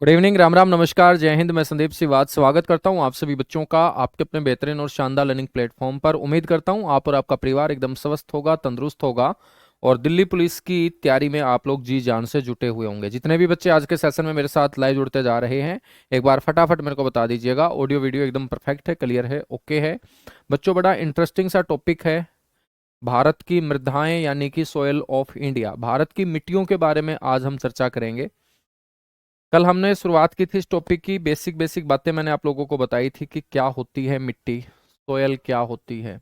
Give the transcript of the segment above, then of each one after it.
Good evening, Ram Ram, नमस्कार, जय हिंद। मैं संदीप सिवाद स्वागत करता हूं आप सभी बच्चों का आपके अपने बेहतरीन और शानदार लर्निंग प्लेटफॉर्म पर। उम्मीद करता हूं आप और आपका परिवार एकदम स्वस्थ होगा, तंदुरुस्त होगा और दिल्ली पुलिस की तैयारी में आप लोग जी जान से जुटे हुए होंगे। जितने भी बच्चे आज के सेशन में मेरे साथ लाइव जुड़ते जा रहे हैं, एक बार फटाफट मेरे को बता दीजिएगा। ऑडियो वीडियो एकदम परफेक्ट है, क्लियर है, ओके है। बच्चों, बड़ा इंटरेस्टिंग सा टॉपिक है, भारत की मृदाएं यानी कि सोयल ऑफ इंडिया, भारत की मिट्टियों के बारे में आज हम चर्चा करेंगे। कल हमने शुरुआत की थी इस टॉपिक की, बेसिक बेसिक बातें मैंने आप लोगों को बताई थी कि क्या होती है मिट्टी, सोयल क्या होती है।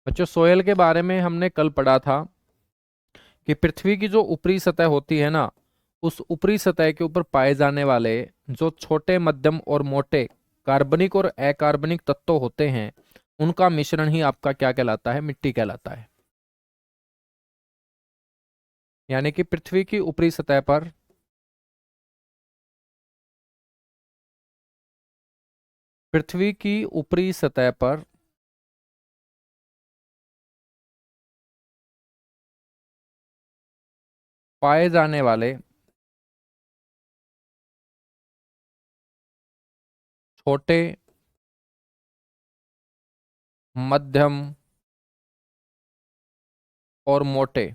बच्चों, सोयल के बारे में हमने कल पढ़ा था कि पृथ्वी की जो ऊपरी सतह होती है ना, उस ऊपरी सतह के ऊपर पाए जाने वाले जो छोटे, मध्यम और मोटे कार्बनिक और अकार्बनिक तत्व होते हैं, उनका मिश्रण ही आपका क्या कहलाता है, मिट्टी कहलाता है। यानी कि पृथ्वी की ऊपरी सतह पर पृथ्वी की ऊपरी सतह पर पाए जाने वाले छोटे, मध्यम और मोटे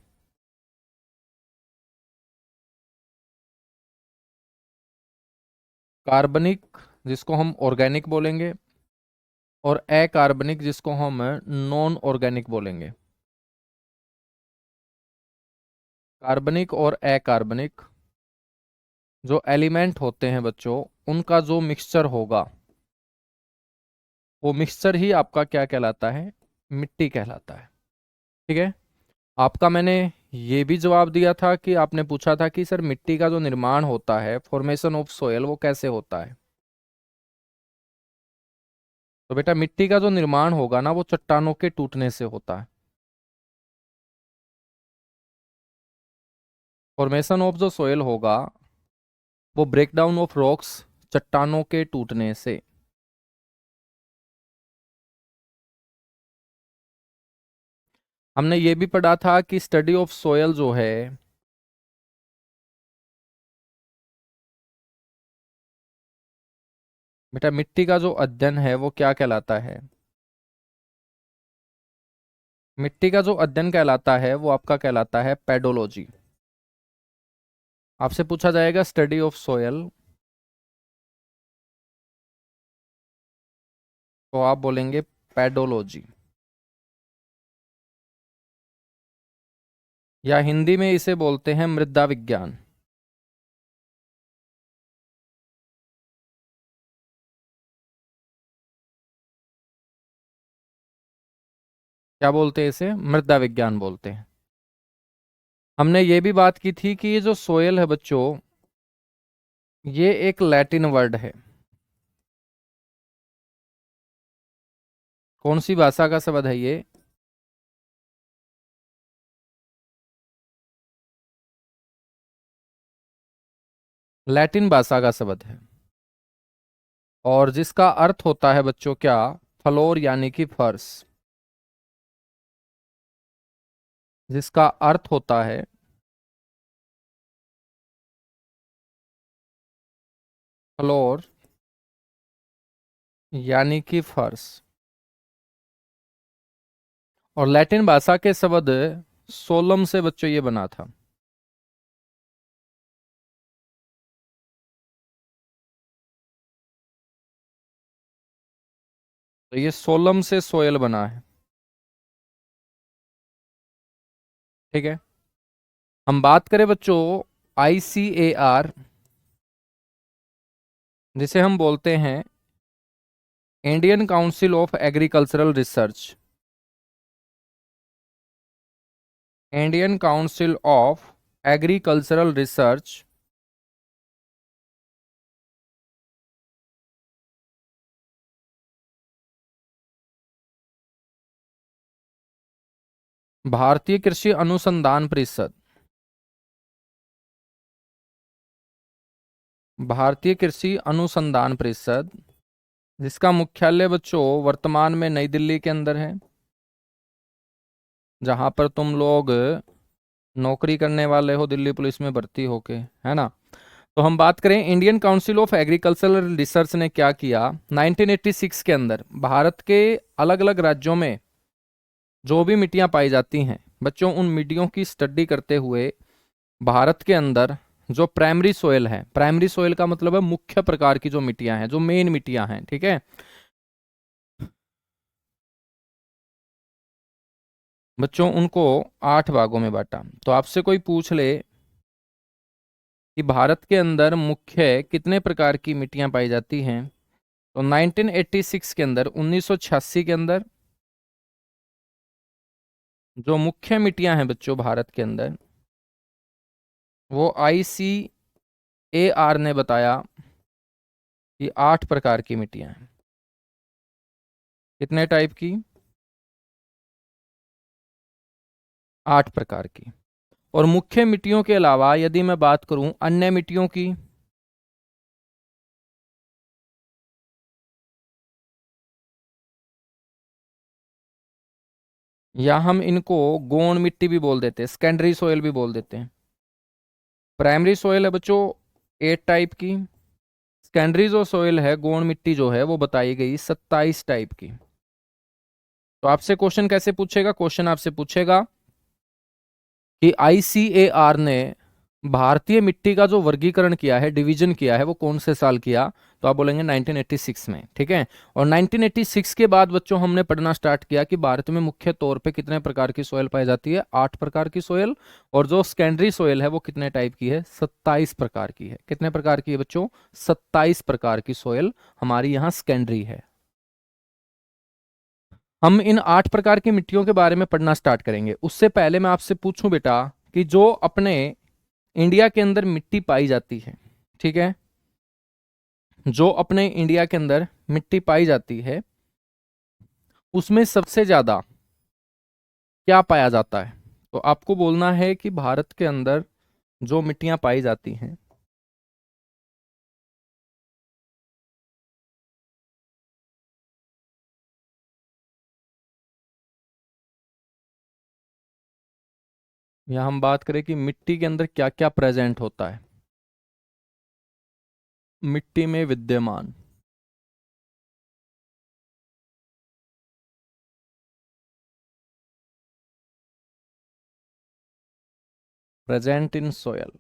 कार्बनिक, जिसको हम ऑर्गेनिक बोलेंगे, और अकार्बनिक, जिसको हम नॉन ऑर्गेनिक बोलेंगे। कार्बनिक और अकार्बनिक जो एलिमेंट होते हैं बच्चों, उनका जो मिक्सचर होगा, वो मिक्सचर ही आपका क्या कहलाता है, मिट्टी कहलाता है। ठीक है। आपका मैंने ये भी जवाब दिया था कि आपने पूछा था कि सर मिट्टी का जो निर्माण होता है, फॉर्मेशन ऑफ सोयल, वो कैसे होता है। तो बेटा, मिट्टी का जो निर्माण होगा ना, वो चट्टानों के टूटने से होता है। फॉर्मेशन ऑफ जो सोयल होगा, वो ब्रेकडाउन ऑफ रॉक्स, चट्टानों के टूटने से। हमने ये भी पढ़ा था कि स्टडी ऑफ सोयल जो है, बेटा मिट्टी का जो अध्ययन है वो क्या कहलाता है, मिट्टी का जो अध्ययन कहलाता है वो आपका कहलाता है पेडोलॉजी। आपसे पूछा जाएगा स्टडी ऑफ सोयल, तो आप बोलेंगे पेडोलॉजी, या हिंदी में इसे बोलते हैं मृदा विज्ञान। क्या बोलते हैं इसे, मृदा विज्ञान बोलते हैं। हमने ये भी बात की थी कि ये जो सोयल है बच्चों, ये एक लैटिन वर्ड है। कौन सी भाषा का शब्द है ये, लैटिन भाषा का शब्द है, और जिसका अर्थ होता है बच्चों क्या, फ्लोर यानी कि फर्श। जिसका अर्थ होता है फ्लोर यानी कि फर्श। और लैटिन भाषा के शब्द सोलम से बच्चों ये बना था। तो ये सोलम से सोयल बना है। ठीक है। हम बात करें बच्चों ICAR, जिसे हम बोलते हैं Indian council of agricultural research, Indian council of agricultural research, भारतीय कृषि अनुसंधान परिषद, भारतीय कृषि अनुसंधान परिषद, जिसका मुख्यालय बच्चों वर्तमान में नई दिल्ली के अंदर है। जहां पर तुम लोग नौकरी करने वाले हो दिल्ली पुलिस में भर्ती होके, है ना। तो हम बात करें Indian council of agricultural research ने क्या किया 1986 के अंदर, भारत के अलग अलग राज्यों में जो भी मिट्टियां पाई जाती हैं बच्चों, उन मिट्टियों की स्टडी करते हुए भारत के अंदर जो प्राइमरी सोयल है, प्राइमरी सोयल का मतलब है मुख्य प्रकार की जो मिट्टियां हैं, जो मेन मिट्टियां हैं, ठीक है बच्चों, उनको 8 भागों में बांटा। तो आपसे कोई पूछ ले कि भारत के अंदर मुख्य कितने प्रकार की मिट्टियां पाई जाती हैं, तो 1986 के अंदर, 1986 के अंदर जो मुख्य मिट्टियां हैं बच्चों भारत के अंदर, वो ICAR ने बताया कि 8 प्रकार की मिट्टियां हैं। कितने टाइप की? 8 प्रकार की। और मुख्य मिट्टियों के अलावा यदि मैं बात करूं अन्य मिट्टियों की, या हम इनको गौण मिट्टी भी बोल देते हैं, सेकेंडरी सोयल भी बोल देते हैं। प्राइमरी सोयल है बच्चों 8 टाइप की, सेकेंडरी जो सोयल है, गौण मिट्टी जो है, वो बताई गई 27 टाइप की। तो आपसे क्वेश्चन कैसे पूछेगा? क्वेश्चन आपसे पूछेगा कि ICAR ने भारतीय मिट्टी का जो वर्गीकरण किया है, डिवीजन किया है, वो कौन से साल किया? तो आप बोलेंगे 1986 में, ठीक है। और 1986 के बाद बच्चों हमने पढ़ना स्टार्ट किया कि भारत में मुख्य तौर पे कितने प्रकार की सोयल पाई जाती है? 8 प्रकार की सोयल। और जो सेकेंडरी सोयल है वो कितने टाइप की है? 27 प्रकार की है। कितने प्रकार की है बच्चों? 27 प्रकार की सोयल हमारी यहाँ सेकेंडरी है। हम इन 8 प्रकार की मिट्टियों के बारे में पढ़ना स्टार्ट करेंगे। उससे पहले मैं आपसे पूछूं बेटा कि जो अपने इंडिया के अंदर मिट्टी पाई जाती है, ठीक है, जो अपने इंडिया के अंदर मिट्टी पाई जाती है उसमें सबसे ज्यादा क्या पाया जाता है? तो आपको बोलना है कि भारत के अंदर जो मिट्टियां पाई जाती हैं, या हम बात करें कि मिट्टी के अंदर क्या क्या प्रेजेंट होता है, मिट्टी में विद्यमान। Present in soil.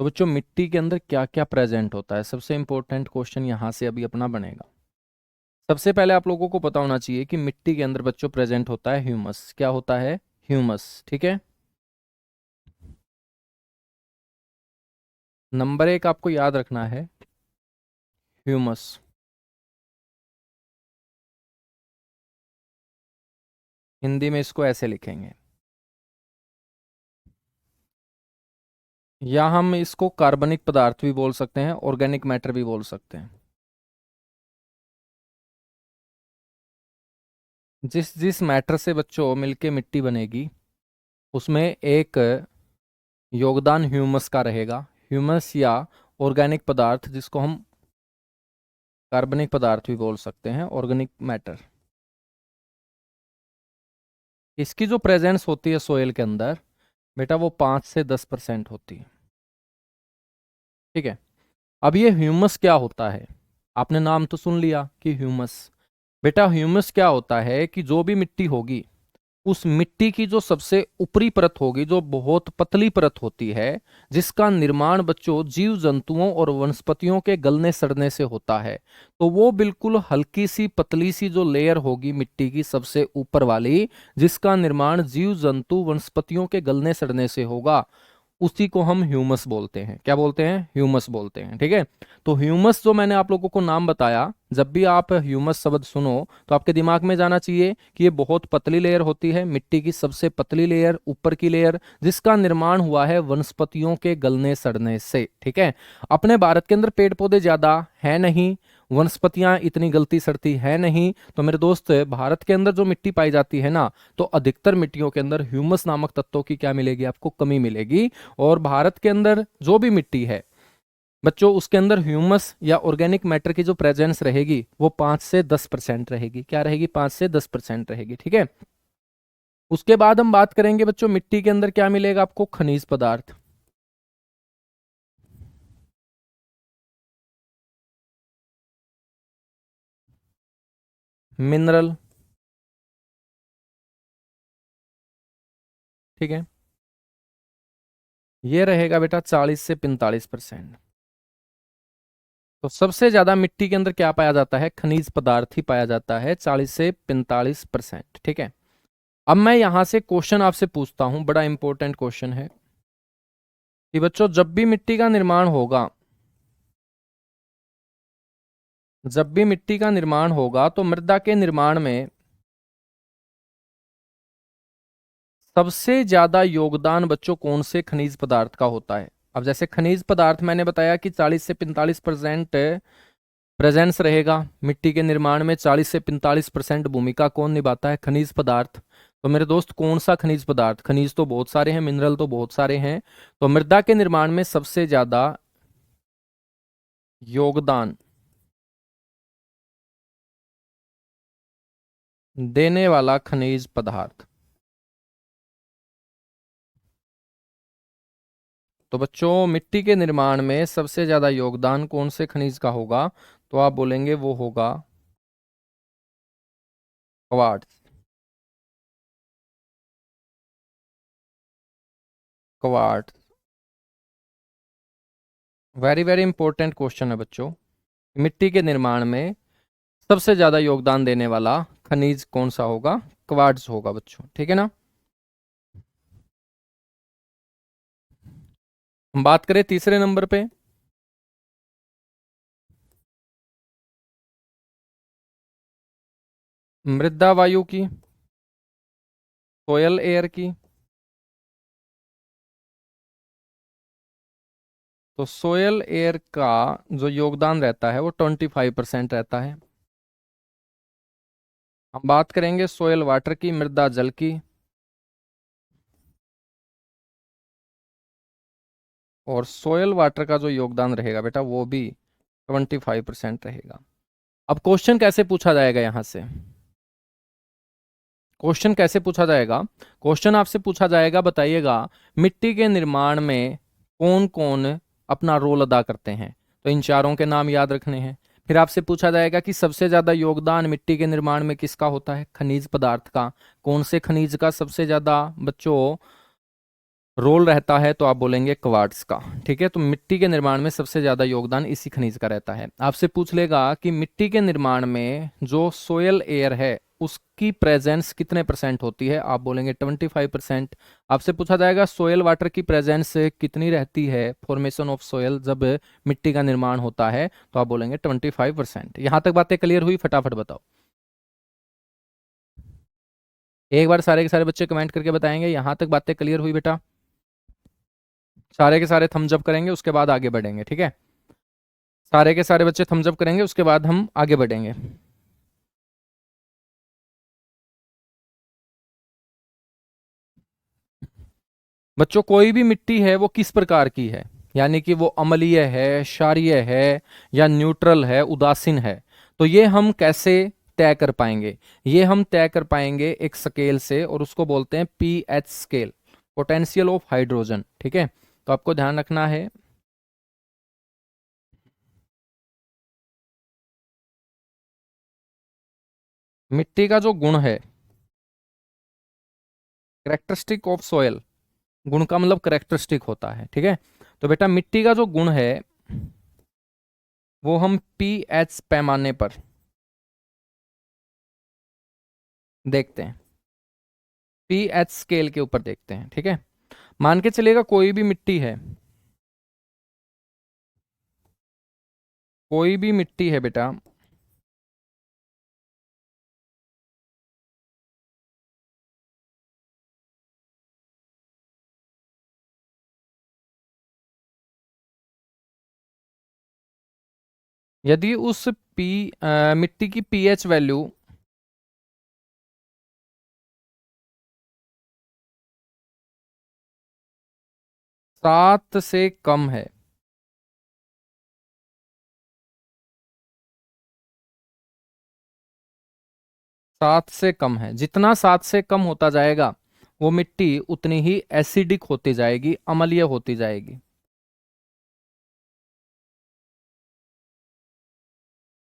तो बच्चों मिट्टी के अंदर क्या क्या प्रेजेंट होता है, सबसे इंपॉर्टेंट क्वेश्चन यहां से अभी अपना बनेगा। सबसे पहले आप लोगों को पता होना चाहिए कि मिट्टी के अंदर बच्चों प्रेजेंट होता है ह्यूमस। क्या होता है? ह्यूमस, ठीक है। नंबर 1 आपको याद रखना है, ह्यूमस। हिंदी में इसको ऐसे लिखेंगे, या हम इसको कार्बनिक पदार्थ भी बोल सकते हैं, ऑर्गेनिक मैटर भी बोल सकते हैं। जिस जिस मैटर से बच्चों मिलके मिट्टी बनेगी उसमें एक योगदान ह्यूमस का रहेगा। ह्यूमस या ऑर्गेनिक पदार्थ, जिसको हम कार्बनिक पदार्थ भी बोल सकते हैं, ऑर्गेनिक मैटर, इसकी जो प्रेजेंस होती है सोयल के अंदर बेटा वो 5 से 10% होती है, ठीक है। अब ये ह्यूमस क्या होता है? आपने नाम तो सुन लिया कि ह्यूमस। बेटा ह्यूमस क्या होता है कि जो भी मिट्टी होगी उस मिट्टी की जो सबसे ऊपरी परत होगी, जो बहुत पतली परत होती है, जिसका निर्माण बच्चों जीव जंतुओं और वनस्पतियों के गलने सड़ने से होता है, तो वो बिल्कुल हल्की सी पतली सी जो लेयर होगी मिट्टी की सबसे ऊपर वाली, जिसका निर्माण जीव जंतु वनस्पतियों के गलने सड़ने से होगा, उसी को हम ह्यूमस बोलते हैं। क्या बोलते हैं? ह्यूमस बोलते हैं, ठीक है। तो ह्यूमस जो मैंने आप लोगों को नाम बताया, जब भी आप ह्यूमस शब्द सुनो तो आपके दिमाग में जाना चाहिए कि ये बहुत पतली लेयर होती है, मिट्टी की सबसे पतली लेयर, ऊपर की लेयर, जिसका निर्माण हुआ है वनस्पतियों के गलने सड़ने से, ठीक है। अपने भारत के अंदर पेड़ पौधे ज्यादा है नहीं, वनस्पतियां इतनी गलती सड़ती है नहीं, तो मेरे दोस्त भारत के अंदर जो मिट्टी पाई जाती है ना, तो अधिकतर मिट्टियों के अंदर ह्यूमस नामक तत्वों की क्या मिलेगी? आपको कमी मिलेगी। और भारत के अंदर जो भी मिट्टी है बच्चों, उसके अंदर ह्यूमस या ऑर्गेनिक मैटर की जो प्रेजेंस रहेगी वो 5 से 10% रहेगी। क्या रहेगी? 5 से 10% रहेगी, ठीक है। उसके बाद हम बात करेंगे बच्चों मिट्टी के अंदर क्या मिलेगा आपको, खनिज पदार्थ। मिनरल, ठीक है, ये रहेगा बेटा 40 से 45%। तो सबसे ज्यादा मिट्टी के अंदर क्या पाया जाता है, खनिज पदार्थ ही पाया जाता है, 40 से 45%, ठीक है। अब मैं यहां से क्वेश्चन आपसे पूछता हूं, बड़ा इंपॉर्टेंट क्वेश्चन है कि बच्चों जब भी मिट्टी का निर्माण होगा तो मृदा के निर्माण में सबसे ज्यादा योगदान बच्चों कौन से खनिज पदार्थ का होता है। अब जैसे खनिज पदार्थ मैंने बताया कि 40 से 45% प्रेजेंस रहेगा मिट्टी के निर्माण में, 40 से 45% भूमिका कौन निभाता है, खनिज पदार्थ। तो मेरे दोस्त कौन सा खनिज पदार्थ, खनिज तो बहुत सारे हैं, मिनरल तो बहुत सारे हैं, तो मृदा के निर्माण में सबसे ज्यादा योगदान देने वाला खनिज पदार्थ। तो बच्चों मिट्टी के निर्माण में सबसे ज्यादा योगदान कौन से खनिज का होगा, तो आप बोलेंगे वो होगा quartz. Quartz very very important question है बच्चों। मिट्टी के निर्माण में सबसे ज्यादा योगदान देने वाला खनिज कौन सा होगा, क्वार्ट्ज होगा बच्चों, ठीक है ना। हम बात करें तीसरे नंबर पे, मृदा वायु की, सोयल एयर की। तो सोयल एयर का जो योगदान रहता है वो 25% रहता है। हम बात करेंगे सोयल वाटर की, मृदा जल की, और सोयल वाटर का जो योगदान रहेगा बेटा वो भी 25% रहेगा। अब क्वेश्चन कैसे पूछा जाएगा यहां से, क्वेश्चन कैसे पूछा जाएगा, क्वेश्चन आपसे पूछा जाएगा बताइएगा मिट्टी के निर्माण में कौन कौन अपना रोल अदा करते हैं। तो इन चारों के नाम याद रखने हैं। फिर आपसे पूछा जाएगा कि सबसे ज्यादा योगदान मिट्टी के निर्माण में किसका होता है, खनिज पदार्थ का। कौन से खनिज का सबसे ज्यादा बच्चों रोल रहता है, तो आप बोलेंगे क्वार्ट्ज का, ठीक है। तो मिट्टी के निर्माण में सबसे ज्यादा योगदान इसी खनिज का रहता है। आपसे पूछ लेगा कि मिट्टी के निर्माण में जो सोयल एयर है उसकी प्रेजेंस कितने परसेंट होती है, आप बोलेंगे 25%। आपसे पूछा जाएगा सोयल वाटर की प्रेजेंस कितनी रहती है, फॉर्मेशन ऑफ सोयल जब मिट्टी का निर्माण होता है, तो आप बोलेंगे 25%। यहां तक बातें क्लियर हुई, फटाफट बताओ। एक बार सारे के सारे बच्चे कमेंट करके बताएंगे यहां तक बातें क्लियर हुई बेटा। सारे के सारे थम्स अप करेंगे, उसके बाद आगे बढ़ेंगे, ठीक है। सारे के सारे बच्चे थम्स अप करेंगे, उसके बाद हम आगे बढ़ेंगे। बच्चों कोई भी मिट्टी है वो किस प्रकार की है, यानी कि वो अम्लीय है, क्षारीय है, या न्यूट्रल है, उदासीन है, तो ये हम कैसे तय कर पाएंगे। ये हम तय कर पाएंगे एक स्केल से, और उसको बोलते हैं pH scale, potential of hydrogen, ठीक है। तो आपको ध्यान रखना है, मिट्टी का जो गुण है, करेक्टरिस्टिक ऑफ सॉयल, गुण का मतलब करेक्टरिस्टिक होता है, ठीक है। तो बेटा मिट्टी का जो गुण है वो हम पीएच पैमाने पर देखते हैं, पीएच स्केल के ऊपर देखते हैं, ठीक है। मान के चलेगा कोई भी मिट्टी है, कोई भी मिट्टी है बेटा, यदि उस मिट्टी की पीएच वैल्यू 7 से कम है, 7 से कम है, जितना 7 से कम होता जाएगा वो मिट्टी उतनी ही एसिडिक होती जाएगी, अम्लीय होती जाएगी।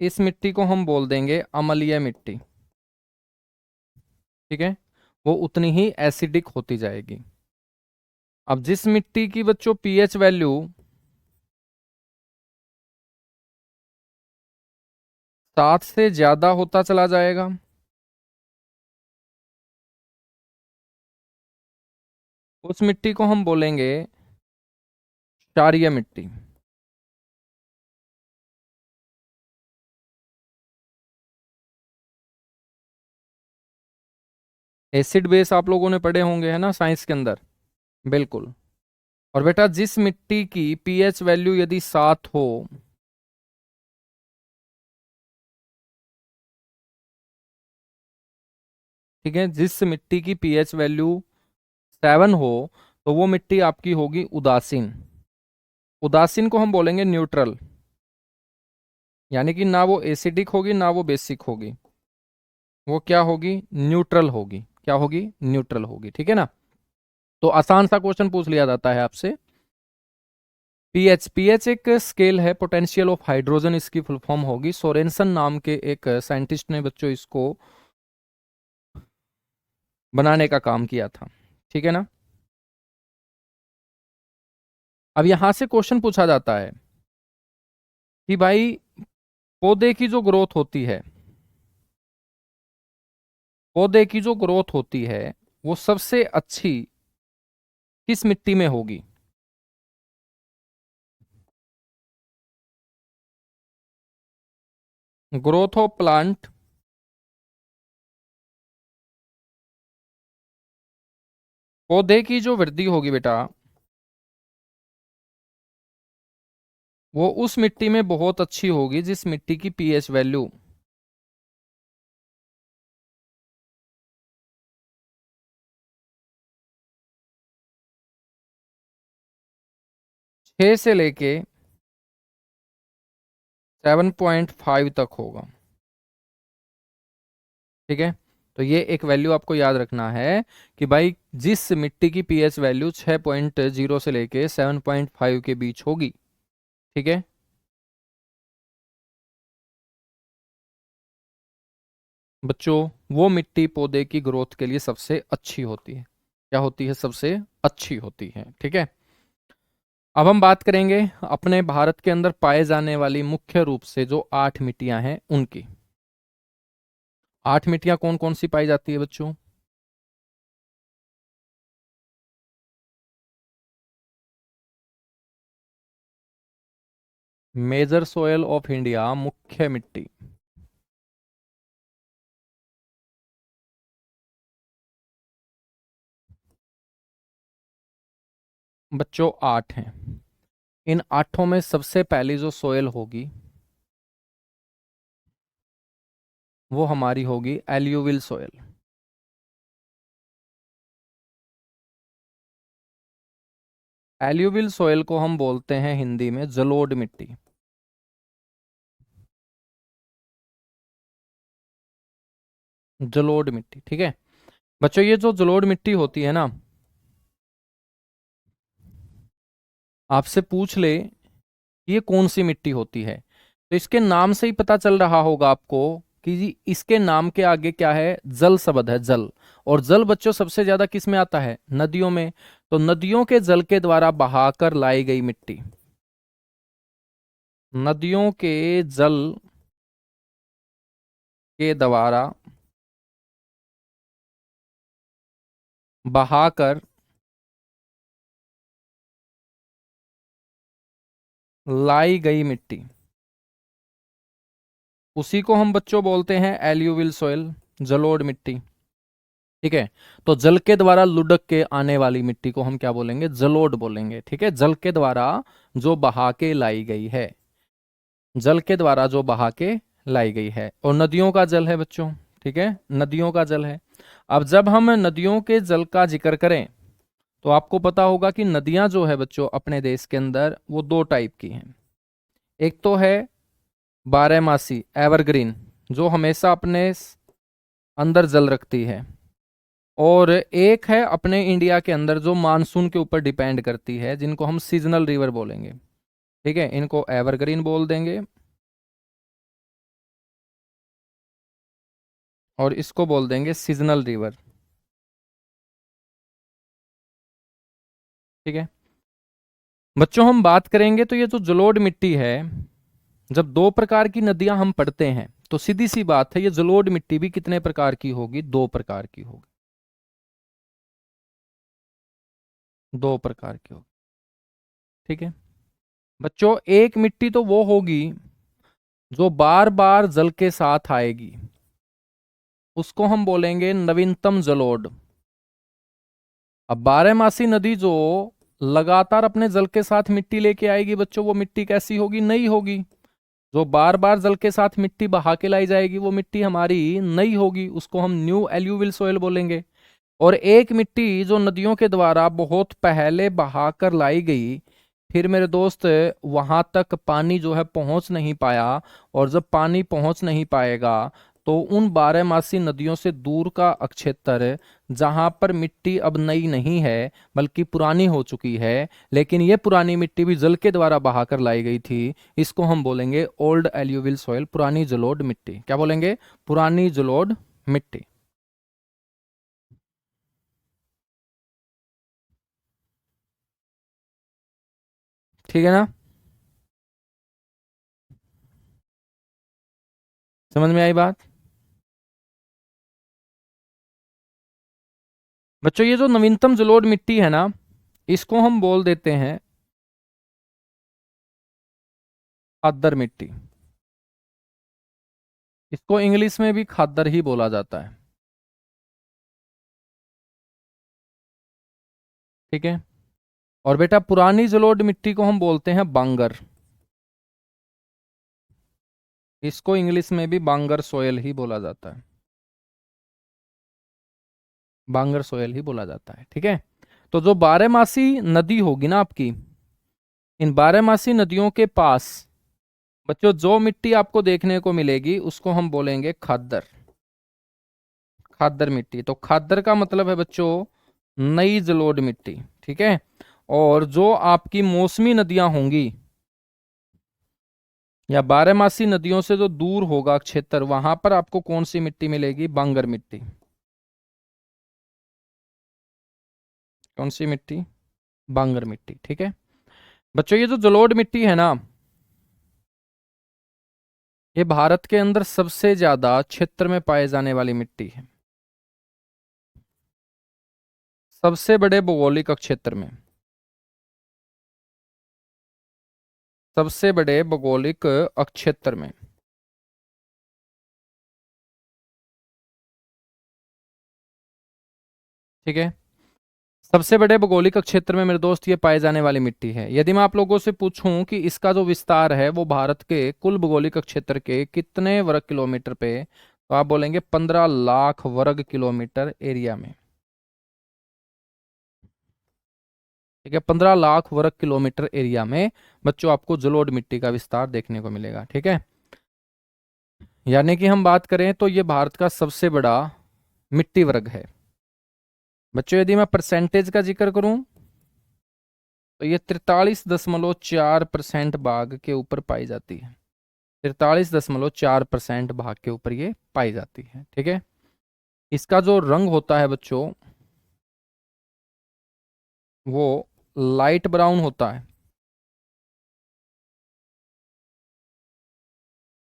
इस मिट्टी को हम बोल देंगे अम्लीय मिट्टी, ठीक है, वो उतनी ही एसिडिक होती जाएगी। अब जिस मिट्टी की बच्चों पीएच वैल्यू 7 से ज्यादा होता चला जाएगा, उस मिट्टी को हम बोलेंगे क्षारीय मिट्टी। एसिड बेस आप लोगों ने पढ़े होंगे, है ना, साइंस के अंदर। बिल्कुल। और बेटा जिस मिट्टी की पीएच वैल्यू यदि 7 हो, ठीक है, जिस मिट्टी की पीएच वैल्यू 7 हो, तो वो मिट्टी आपकी होगी उदासीन। उदासीन को हम बोलेंगे न्यूट्रल, यानी कि ना वो एसिडिक होगी ना वो बेसिक होगी, वो क्या होगी, न्यूट्रल होगी। क्या होगी, न्यूट्रल होगी, ठीक है ना। तो आसान सा क्वेश्चन पूछ लिया जाता है आपसे। पीएच, पीएच एक स्केल है, पोटेंशियल ऑफ हाइड्रोजन इसकी फुल फॉर्म होगी। सोरेनसन नाम के एक साइंटिस्ट ने बच्चों इसको बनाने का काम किया था, ठीक है ना। अब यहां से क्वेश्चन पूछा जाता है कि भाई पौधे की जो ग्रोथ होती है, पौधे की जो ग्रोथ होती है वो सबसे अच्छी किस मिट्टी में होगी। ग्रोथ ऑफ प्लांट, पौधे की जो वृद्धि होगी बेटा, वो उस मिट्टी में बहुत अच्छी होगी जिस मिट्टी की पीएच वैल्यू 6 से लेके 7.5 तक होगा, ठीक है। तो ये एक वैल्यू आपको याद रखना है कि भाई जिस मिट्टी की पीएच वैल्यू 6.0 से लेके 7.5 के बीच होगी, ठीक है, बच्चों वो मिट्टी पौधे की ग्रोथ के लिए सबसे अच्छी होती है। क्या होती है, सबसे अच्छी होती है, ठीक है। अब हम बात करेंगे अपने भारत के अंदर पाए जाने वाली मुख्य रूप से जो 8 मिट्टियां हैं उनकी। 8 मिट्टियां कौन कौन सी पाई जाती है बच्चों। मेजर सोयल ऑफ इंडिया, मुख्य मिट्टी, बच्चों 8 हैं। इन 8 में सबसे पहली जो सोयल होगी वो हमारी होगी एल्यूविल सोयल। एल्यूविल सोयल को हम बोलते हैं हिंदी में जलोढ़ मिट्टी। जलोढ़ मिट्टी, ठीक है। बच्चों ये जो जलोढ़ मिट्टी होती है ना, आपसे पूछ ले कि ये कौन सी मिट्टी होती है, तो इसके नाम से ही पता चल रहा होगा आपको कि जी इसके नाम के आगे क्या है, जल शब्द है, जल। और जल बच्चों सबसे ज्यादा किस में आता है, नदियों में। तो नदियों के जल के द्वारा बहाकर लाई गई मिट्टी, नदियों के जल के द्वारा बहाकर लाई गई मिट्टी, उसी को हम बच्चों बोलते हैं एल्यूविल सोयल, जलोढ़ मिट्टी, ठीक है। तो जल के द्वारा लुढ़क के आने वाली मिट्टी को हम क्या बोलेंगे, जलोढ़ बोलेंगे, ठीक है। जल के द्वारा जो बहा के लाई गई है, जल के द्वारा जो बहा के लाई गई है। और नदियों का जल है बच्चों, ठीक है, नदियों का जल है। अब जब हम नदियों के जल का जिक्र करें तो आपको पता होगा कि नदियां जो है बच्चों अपने देश के अंदर वो 2 टाइप की हैं। एक तो है बारहमासी, एवरग्रीन, जो हमेशा अपने अंदर जल रखती है, और एक है अपने इंडिया के अंदर जो मानसून के ऊपर डिपेंड करती है, जिनको हम सीजनल रिवर बोलेंगे। ठीक है, इनको एवरग्रीन बोल देंगे और इसको बोल देंगे सीजनल रिवर। ठीक है बच्चों, हम बात करेंगे तो ये जो जलोढ़ मिट्टी है, जब दो प्रकार की नदियां हम पढ़ते हैं तो सीधी सी बात है, ये जलोढ़ मिट्टी भी कितने प्रकार की होगी? दो प्रकार की होगी। दो प्रकार की होगी। ठीक है बच्चों, एक मिट्टी तो वो होगी जो बार बार जल के साथ आएगी, उसको हम बोलेंगे नवीनतम जलोढ़। अब बारहमासी नदी जो लगातार अपने जल के साथ मिट्टी लेके आएगी बच्चों, वो मिट्टी कैसी होगी? नई होगी। जो बार बार जल के साथ मिट्टी बहा के लाई जाएगी वो मिट्टी हमारी नई होगी, उसको हम न्यू एल्यूविल सोयल बोलेंगे। और एक मिट्टी जो नदियों के द्वारा बहुत पहले बहा कर लाई गई, फिर मेरे दोस्त वहां तक पानी जो है पहुंच नहीं पाया, और जब पानी पहुंच नहीं पाएगा तो उन बारहमासी नदियों से दूर का अक्षेत्र जहां पर मिट्टी अब नई नहीं है बल्कि पुरानी हो चुकी है, लेकिन ये पुरानी मिट्टी भी जल के द्वारा बहाकर लाई गई थी, इसको हम बोलेंगे ओल्ड एल्यूविल सॉइल, पुरानी जलोढ़ मिट्टी। क्या बोलेंगे? पुरानी जलोढ़ मिट्टी। ठीक है ना? समझ में आई बात? बच्चों, ये जो नवीनतम जलोढ़ मिट्टी है ना, इसको हम बोल देते हैं खादर मिट्टी। इसको इंग्लिश में भी खादर ही बोला जाता है। ठीक है, और बेटा पुरानी जलोढ़ मिट्टी को हम बोलते हैं बांगर। इसको इंग्लिश में भी बांगर सोयल ही बोला जाता है। बांगर सोयल ही बोला जाता है। ठीक है, तो जो बारहमासी नदी होगी ना आपकी, इन बारहमासी नदियों के पास बच्चों जो मिट्टी आपको देखने को मिलेगी उसको हम बोलेंगे खादर। खादर मिट्टी, तो खादर का मतलब है बच्चों नई जलोढ़ मिट्टी। ठीक है, और जो आपकी मौसमी नदियां होंगी या बारहमासी नदियों से जो दूर होगा क्षेत्र, वहां पर आपको कौन सी मिट्टी मिलेगी? बांगर मिट्टी। कौन सी मिट्टी? बांगर मिट्टी। ठीक है बच्चों, ये जो जलोढ़ मिट्टी है ना, ये भारत के अंदर सबसे ज्यादा क्षेत्र में पाए जाने वाली मिट्टी है, सबसे बड़े भौगोलिक क्षेत्र में। सबसे बड़े भौगोलिक क्षेत्र में। ठीक है, सबसे बड़े भौगोलिक क्षेत्र में मेरे दोस्त ये पाए जाने वाली मिट्टी है। यदि मैं आप लोगों से पूछूं कि इसका जो विस्तार है वो भारत के कुल भौगोलिक क्षेत्र के कितने वर्ग किलोमीटर पे, तो आप बोलेंगे 15 लाख वर्ग किलोमीटर एरिया में। ठीक है, 15 लाख वर्ग किलोमीटर एरिया में बच्चों आपको जलोढ़ मिट्टी का विस्तार देखने को मिलेगा। ठीक है, यानी कि हम बात करें तो ये भारत का सबसे बड़ा मिट्टी वर्ग है। बच्चों, यदि मैं परसेंटेज का जिक्र करूं तो ये 43.4% भाग के ऊपर पाई जाती है। 43.4% भाग के ऊपर ये पाई जाती है। ठीक है, इसका जो रंग होता है बच्चों वो लाइट ब्राउन होता है,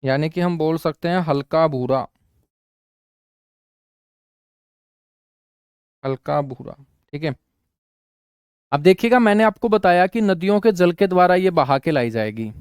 यानी कि हम बोल सकते हैं हल्का भूरा। हल्का भूरा। ठीक है, अब देखिएगा, मैंने आपको बताया कि नदियों के जल के द्वारा ये बहा के लाई जाएगी।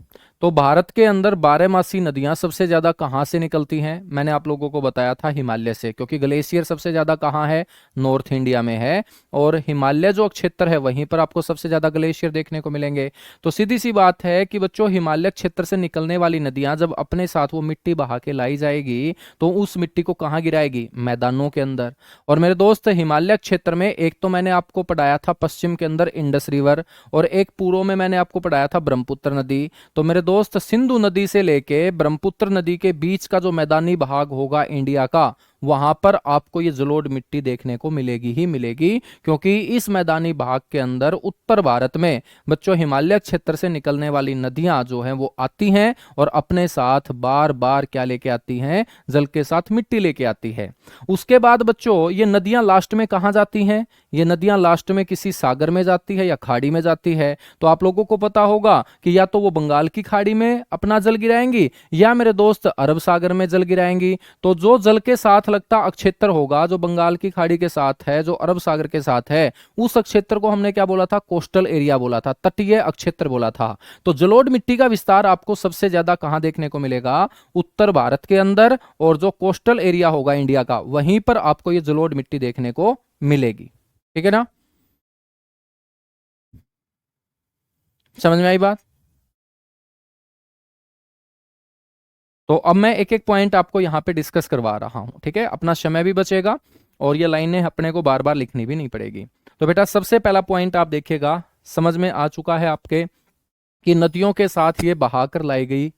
तो भारत के अंदर बारहमासी नदियां सबसे ज्यादा कहाँ से निकलती हैं? मैंने आप लोगों को बताया था हिमालय से, क्योंकि ग्लेशियर सबसे ज्यादा कहाँ है? नॉर्थ इंडिया में है, और हिमालय जो क्षेत्र है वहीं पर आपको सबसे ज्यादा ग्लेशियर देखने को मिलेंगे। तो सीधी सी बात है कि बच्चों, हिमालय क्षेत्र से निकलने वाली नदियां जब अपने साथ वो मिट्टी बहा के लाई जाएगी तो उस मिट्टी को कहाँ गिराएगी? मैदानों के अंदर। और मेरे दोस्त, हिमालय क्षेत्र में एक तो मैंने आपको पढ़ाया था पश्चिम के अंदर इंडस रिवर, और एक पूर्व में मैंने आपको पढ़ाया था ब्रह्मपुत्र नदी। तो मेरे दोस्त, सिंधु नदी से लेके ब्रह्मपुत्र नदी के बीच का जो मैदानी भाग होगा इंडिया का, वहां पर आपको ये जलोढ़ मिट्टी देखने को मिलेगी ही मिलेगी, क्योंकि इस मैदानी भाग के अंदर उत्तर भारत में बच्चों हिमालय क्षेत्र से निकलने वाली नदियां जो हैं वो आती हैं और अपने साथ बार बार क्या लेके आती हैं, जल के साथ मिट्टी लेके आती है। उसके बाद बच्चों ये नदियां लास्ट में कहां जाती हैं, ये नदियां लास्ट में किसी सागर में जाती है या खाड़ी में जाती है। तो आप लोगों को पता होगा कि या तो वो बंगाल की खाड़ी में अपना जल गिराएंगी या मेरे दोस्त अरब सागर में जल गिराएंगी। तो जो जल के साथ लगता अक्षेत्र होगा, जो बंगाल की खाड़ी के साथ है, जो अरब सागर के साथ है, उस अक्षेत्र को हमने क्या बोला था, कोस्टल एरिया बोला था, तटीय अक्षेत्र बोला था। तो जलोढ़ मिट्टी का विस्तार आपको सबसे ज्यादा कहां देखने को मिलेगा, उत्तर भारत के अंदर, और जो कोस्टल एरिया होगा इंडिया का, वहीं पर आपको ये जलोढ़ मिट्टी देखने को मिलेगी। ठीक है ना, समझ में आई बात? तो अब मैं एक एक पॉइंट आपको यहां पे डिस्कस करवा रहा हूं, ठीक है, अपना समय भी बचेगा और ये लाइनें अपने को बार बार लिखनी भी नहीं पड़ेगी। तो बेटा सबसे पहला पॉइंट आप देखिएगा, समझ में आ चुका है आपके कि नदियों के साथ ये बहाकर लाई गई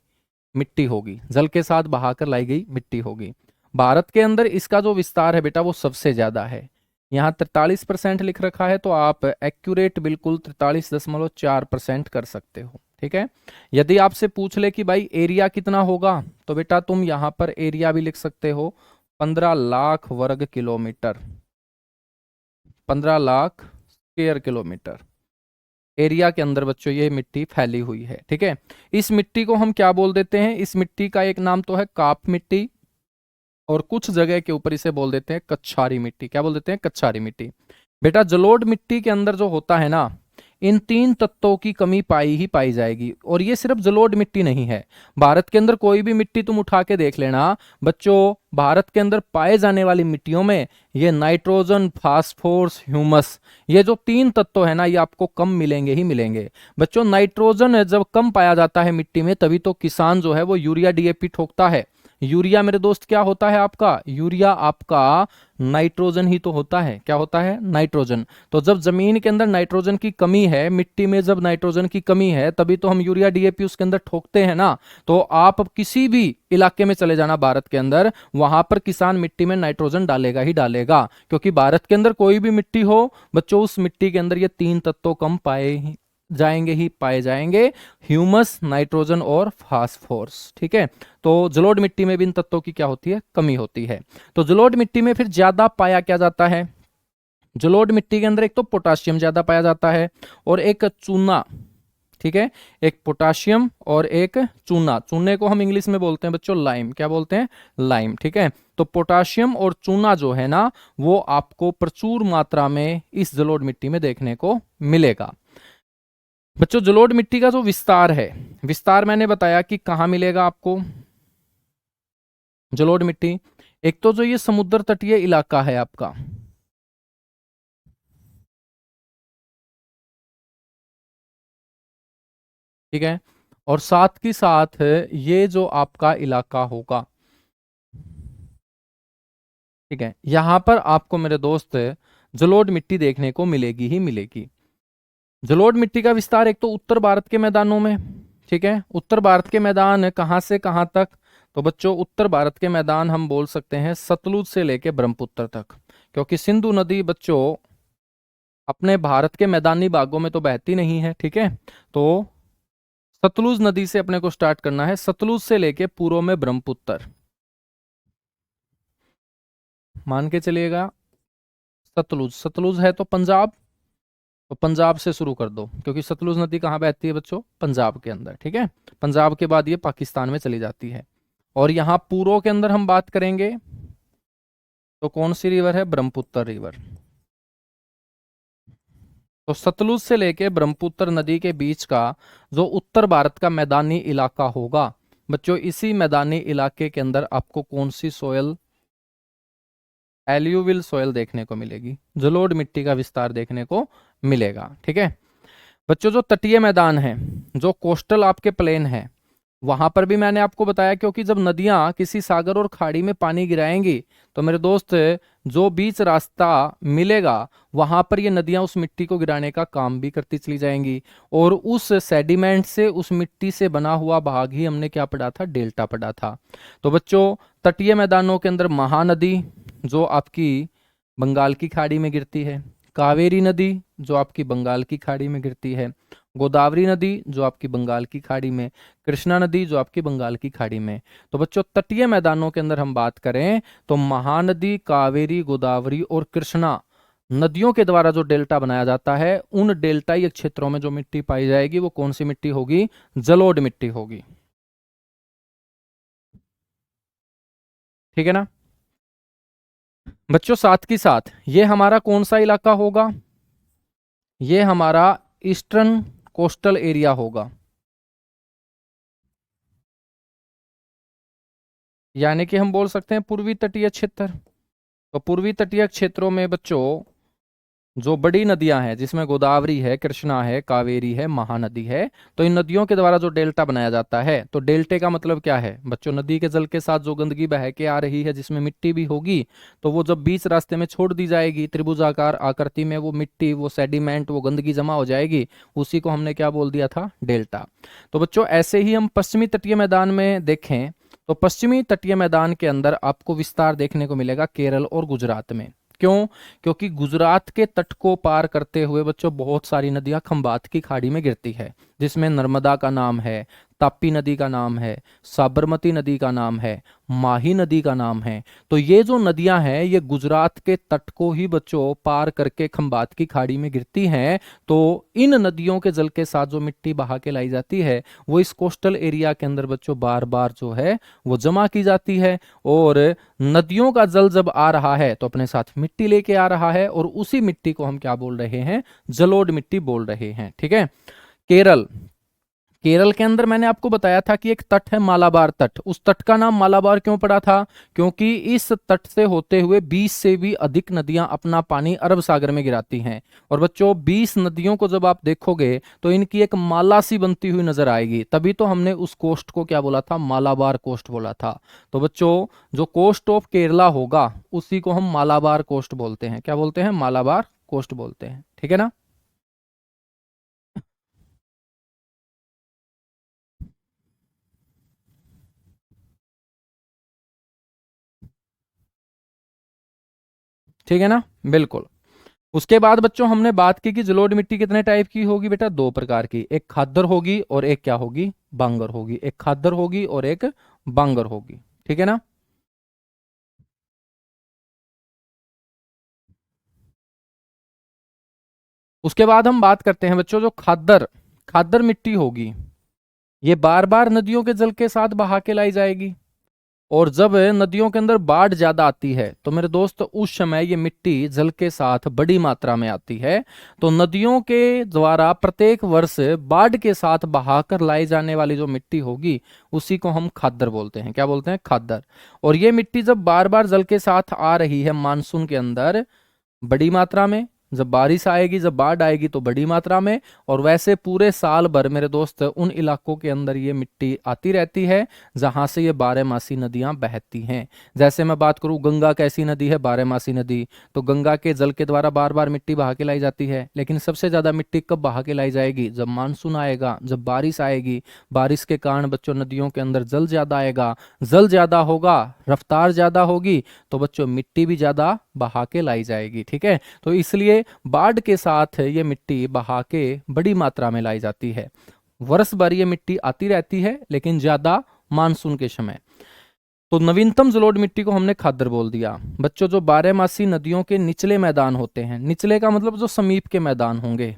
मिट्टी होगी, जल के साथ बहाकर लाई गई मिट्टी होगी। भारत के अंदर इसका जो विस्तार है बेटा वो सबसे ज्यादा है, यहाँ 43% लिख रखा है, तो आप एक्यूरेट बिल्कुल 43.4% कर सकते हो। ठीक है, यदि आपसे पूछ ले कि भाई एरिया कितना होगा, तो बेटा तुम यहां पर एरिया भी लिख सकते हो 15 लाख वर्ग kilometre, 15 lakh square kilometre area के अंदर बच्चों ये मिट्टी फैली हुई है। ठीक है, इस मिट्टी को हम क्या बोल देते हैं, इस मिट्टी का एक नाम तो है काप मिट्टी, और कुछ जगह के ऊपर इसे बोल देते हैं कच्छारी मिट्टी। क्या बोल देते हैं, कच्छारी मिट्टी। बेटा जलोढ़ मिट्टी के अंदर जो होता है ना, इन 3 तत्वों की कमी पाई ही पाई जाएगी। और ये सिर्फ जलोढ़ मिट्टी नहीं है, भारत के अंदर कोई भी मिट्टी तुम उठा के देख लेना बच्चों, भारत के अंदर पाए जाने वाली मिट्टियों में ये नाइट्रोजन, फास्फोरस, ह्यूमस, ये जो 3 तत्व है ना, ये आपको कम मिलेंगे ही मिलेंगे। बच्चों नाइट्रोजन जब कम पाया जाता है मिट्टी में, तभी तो किसान जो है वो यूरिया डीएपी ठोकता है। यूरिया मेरे दोस्त क्या होता है आपका, यूरिया आपका नाइट्रोजन ही तो होता है। क्या होता है, नाइट्रोजन। तो जब जमीन के अंदर नाइट्रोजन की कमी है, मिट्टी में जब नाइट्रोजन की कमी है, तभी तो हम यूरिया डीएपी उसके अंदर ठोकते हैं ना। तो आप अब किसी भी इलाके में चले जाना भारत के अंदर, वहां पर किसान मिट्टी में नाइट्रोजन डालेगा ही डालेगा, क्योंकि भारत के अंदर कोई भी मिट्टी हो बच्चों, उस मिट्टी के अंदर ये 3 तत्व कम पाए जाएंगे ही पाए जाएंगे, ह्यूमस, नाइट्रोजन और फास्फोरस। ठीक है, तो जलोढ़ मिट्टी में भी इन तत्वों की क्या होती है, कमी होती है। तो जलोढ़ मिट्टी में फिर ज्यादा पाया क्या जाता है, जलोढ़ मिट्टी के अंदर एक तो पोटाशियम ज्यादा पाया जाता है और एक चूना। ठीक है, एक पोटाशियम और एक चूना, चूने को हम इंग्लिश में बोलते हैं बच्चों लाइम। क्या बोलते हैं, लाइम। ठीक है, तो पोटाशियम और चूना जो है ना, वो आपको प्रचुर मात्रा में इस जलोढ़ मिट्टी में देखने को मिलेगा। बच्चों जलोढ़ मिट्टी का जो विस्तार है, विस्तार मैंने बताया कि कहां मिलेगा आपको जलोढ़ मिट्टी, एक तो जो ये समुद्र तटीय इलाका है आपका, ठीक है, और साथ ही साथ ये जो आपका इलाका होगा, ठीक है, यहां पर आपको मेरे दोस्त जलोढ़ मिट्टी देखने को मिलेगी ही मिलेगी। जलोढ़ मिट्टी का विस्तार एक तो उत्तर भारत के मैदानों में, ठीक है, उत्तर भारत के मैदान कहां से कहां तक, तो बच्चों उत्तर भारत के मैदान हम बोल सकते हैं सतलुज से लेके ब्रह्मपुत्र तक, क्योंकि सिंधु नदी बच्चों अपने भारत के मैदानी भागों में तो बहती नहीं है। ठीक है, तो सतलुज नदी से अपने को स्टार्ट करना है, सतलुज से लेके पूर्व में ब्रह्मपुत्र, मान के चलिएगा सतलुज, सतलुज है तो पंजाब, तो पंजाब से शुरू कर दो, क्योंकि सतलुज नदी कहाँ बहती है बच्चों, पंजाब के अंदर। ठीक है, पंजाब के बाद ये पाकिस्तान में चली जाती है। और यहाँ पूर्व के अंदर हम बात करेंगे तो कौन सी रिवर है, ब्रह्मपुत्र रिवर। तो सतलुज से लेके ब्रह्मपुत्र नदी के बीच का जो उत्तर भारत का मैदानी इलाका होगा बच्चों, इसी मैदानी इलाके के अंदर आपको कौन सी सोयल, एल्यूविल सोयल देखने को मिलेगी, जलोढ़ मिट्टी का विस्तार देखने को मिलेगा। ठीक है बच्चों, जो तटीय मैदान है, जो कोस्टल आपके प्लेन है, वहां पर भी मैंने आपको बताया, क्योंकि जब नदियां किसी सागर और खाड़ी में पानी गिराएंगी तो मेरे दोस्त जो बीच रास्ता मिलेगा वहां पर ये नदियां उस मिट्टी को गिराने का काम भी करती चली जाएंगी। और उस सेडिमेंट से, उस मिट्टी से बना हुआ भाग ही हमने क्या पढ़ा था, डेल्टा पढ़ा था। तो बच्चों, तटीय मैदानों के अंदर महानदी जो आपकी बंगाल की खाड़ी में गिरती है, कावेरी नदी जो आपकी बंगाल की खाड़ी में गिरती है, गोदावरी नदी जो आपकी बंगाल की खाड़ी में, कृष्णा नदी जो आपकी बंगाल की खाड़ी में। तो बच्चों, तटीय मैदानों के अंदर हम बात करें तो महानदी, कावेरी, गोदावरी और कृष्णा नदियों के द्वारा जो डेल्टा बनाया जाता है, उन डेल्टाई क्षेत्रों में जो मिट्टी पाई जाएगी वो कौन सी मिट्टी होगी, जलोढ़ मिट्टी होगी। ठीक है ना बच्चों? साथ ही साथ ये हमारा कौन सा इलाका होगा, ये हमारा ईस्टर्न कोस्टल एरिया होगा, यानी कि हम बोल सकते हैं पूर्वी तटीय क्षेत्र। तो पूर्वी तटीय क्षेत्रों में बच्चों जो बड़ी नदियां हैं, जिसमें गोदावरी है, कृष्णा है, कावेरी है, महानदी है, तो इन नदियों के द्वारा जो डेल्टा बनाया जाता है, तो डेल्टे का मतलब क्या है बच्चों, नदी के जल के साथ जो गंदगी बह के आ रही है जिसमें मिट्टी भी होगी, तो वो जब बीच रास्ते में छोड़ दी जाएगी त्रिभुजाकार आकृति में, वो मिट्टी, वो सेडिमेंट, वो गंदगी जमा हो जाएगी, उसी को हमने क्या बोल दिया था, डेल्टा। तो बच्चों, ऐसे ही हम पश्चिमी तटीय मैदान में देखें तो पश्चिमी तटीय मैदान के अंदर आपको विस्तार देखने को मिलेगा केरल और गुजरात में। क्यों? क्योंकि गुजरात के तट को पार करते हुए बच्चों बहुत सारी नदियां खंबात की खाड़ी में गिरती है, जिसमें नर्मदा का नाम है, तापी नदी का नाम है, साबरमती नदी का नाम है, माही नदी का नाम है। तो ये जो नदियां हैं ये गुजरात के तट को ही बच्चों पार करके खंबात की खाड़ी में गिरती हैं। तो इन नदियों के जल के साथ जो मिट्टी बहा के लाई जाती है वो इस कोस्टल एरिया के अंदर बच्चों बार बार जो है वो जमा की जाती है। और नदियों का जल जब आ रहा है तो अपने साथ मिट्टी लेके आ रहा है, और उसी मिट्टी को हम क्या बोल रहे हैं, जलोढ़ मिट्टी बोल रहे हैं। ठीक है। केरल, केरल के अंदर मैंने आपको बताया था कि एक तट है मालाबार तट। उस तट का नाम मालाबार क्यों पड़ा था? क्योंकि इस तट से होते हुए 20 से भी अधिक नदियां अपना पानी अरब सागर में गिराती हैं। और बच्चों 20 नदियों को जब आप देखोगे तो इनकी एक माला सी बनती हुई नजर आएगी, तभी तो हमने उस कोस्ट को क्या बोला था, मालाबार कोस्ट बोला था। तो बच्चों, जो कोस्ट ऑफ केरला होगा उसी को हम मालाबार कोस्ट बोलते हैं। क्या बोलते हैं? मालाबार कोस्ट बोलते हैं। ठीक है ना। ठीक है ना, बिल्कुल। उसके बाद बच्चों हमने बात की कि जलोढ़ मिट्टी कितने टाइप की होगी बेटा, दो प्रकार की, एक खादर होगी और एक क्या होगी, बांगर होगी। एक खादर होगी और एक बांगर होगी। ठीक है ना। उसके बाद हम बात करते हैं बच्चों जो खादर, खादर मिट्टी होगी ये बार बार नदियों के जल के साथ बहा के लाई जाएगी। और जब नदियों के अंदर बाढ़ ज्यादा आती है तो मेरे दोस्त उस समय ये मिट्टी जल के साथ बड़ी मात्रा में आती है। तो नदियों के द्वारा प्रत्येक वर्ष बाढ़ के साथ बहाकर लाई जाने वाली जो मिट्टी होगी उसी को हम खादर बोलते हैं। क्या बोलते हैं? खादर। और ये मिट्टी जब बार बार जल के साथ आ रही है मानसून के अंदर बड़ी मात्रा में, जब बारिश आएगी, जब बाढ़ आएगी तो बड़ी मात्रा में, और वैसे पूरे साल भर मेरे दोस्त उन इलाकों के अंदर ये मिट्टी आती रहती है जहां से ये बारहमासी नदियां बहती हैं। जैसे मैं बात करूं, गंगा कैसी नदी है? बारहमासी नदी। तो गंगा के जल के द्वारा बार बार मिट्टी बहा के लाई जाती है, लेकिन सबसे ज्यादा मिट्टी कब बहा के लाई जाएगी? जब मानसून आएगा, जब बारिश आएगी। बारिश के कारण बच्चों नदियों के अंदर जल ज्यादा आएगा, जल ज्यादा होगा, रफ्तार ज्यादा होगी, तो बच्चों मिट्टी भी ज्यादा बहा के लाई जाएगी। ठीक है। तो इसलिए बाढ़ के साथ ये मिट्टी बहा के बड़ी मात्रा में लाई जाती है। वर्ष भर ये मिट्टी आती रहती है लेकिन ज्यादा मानसून के समय। तो नवीनतम जलोढ़ मिट्टी को हमने खादर बोल दिया। बच्चों जो बारहमासी नदियों के निचले मैदान होते हैं, निचले का मतलब जो समीप के मैदान होंगे,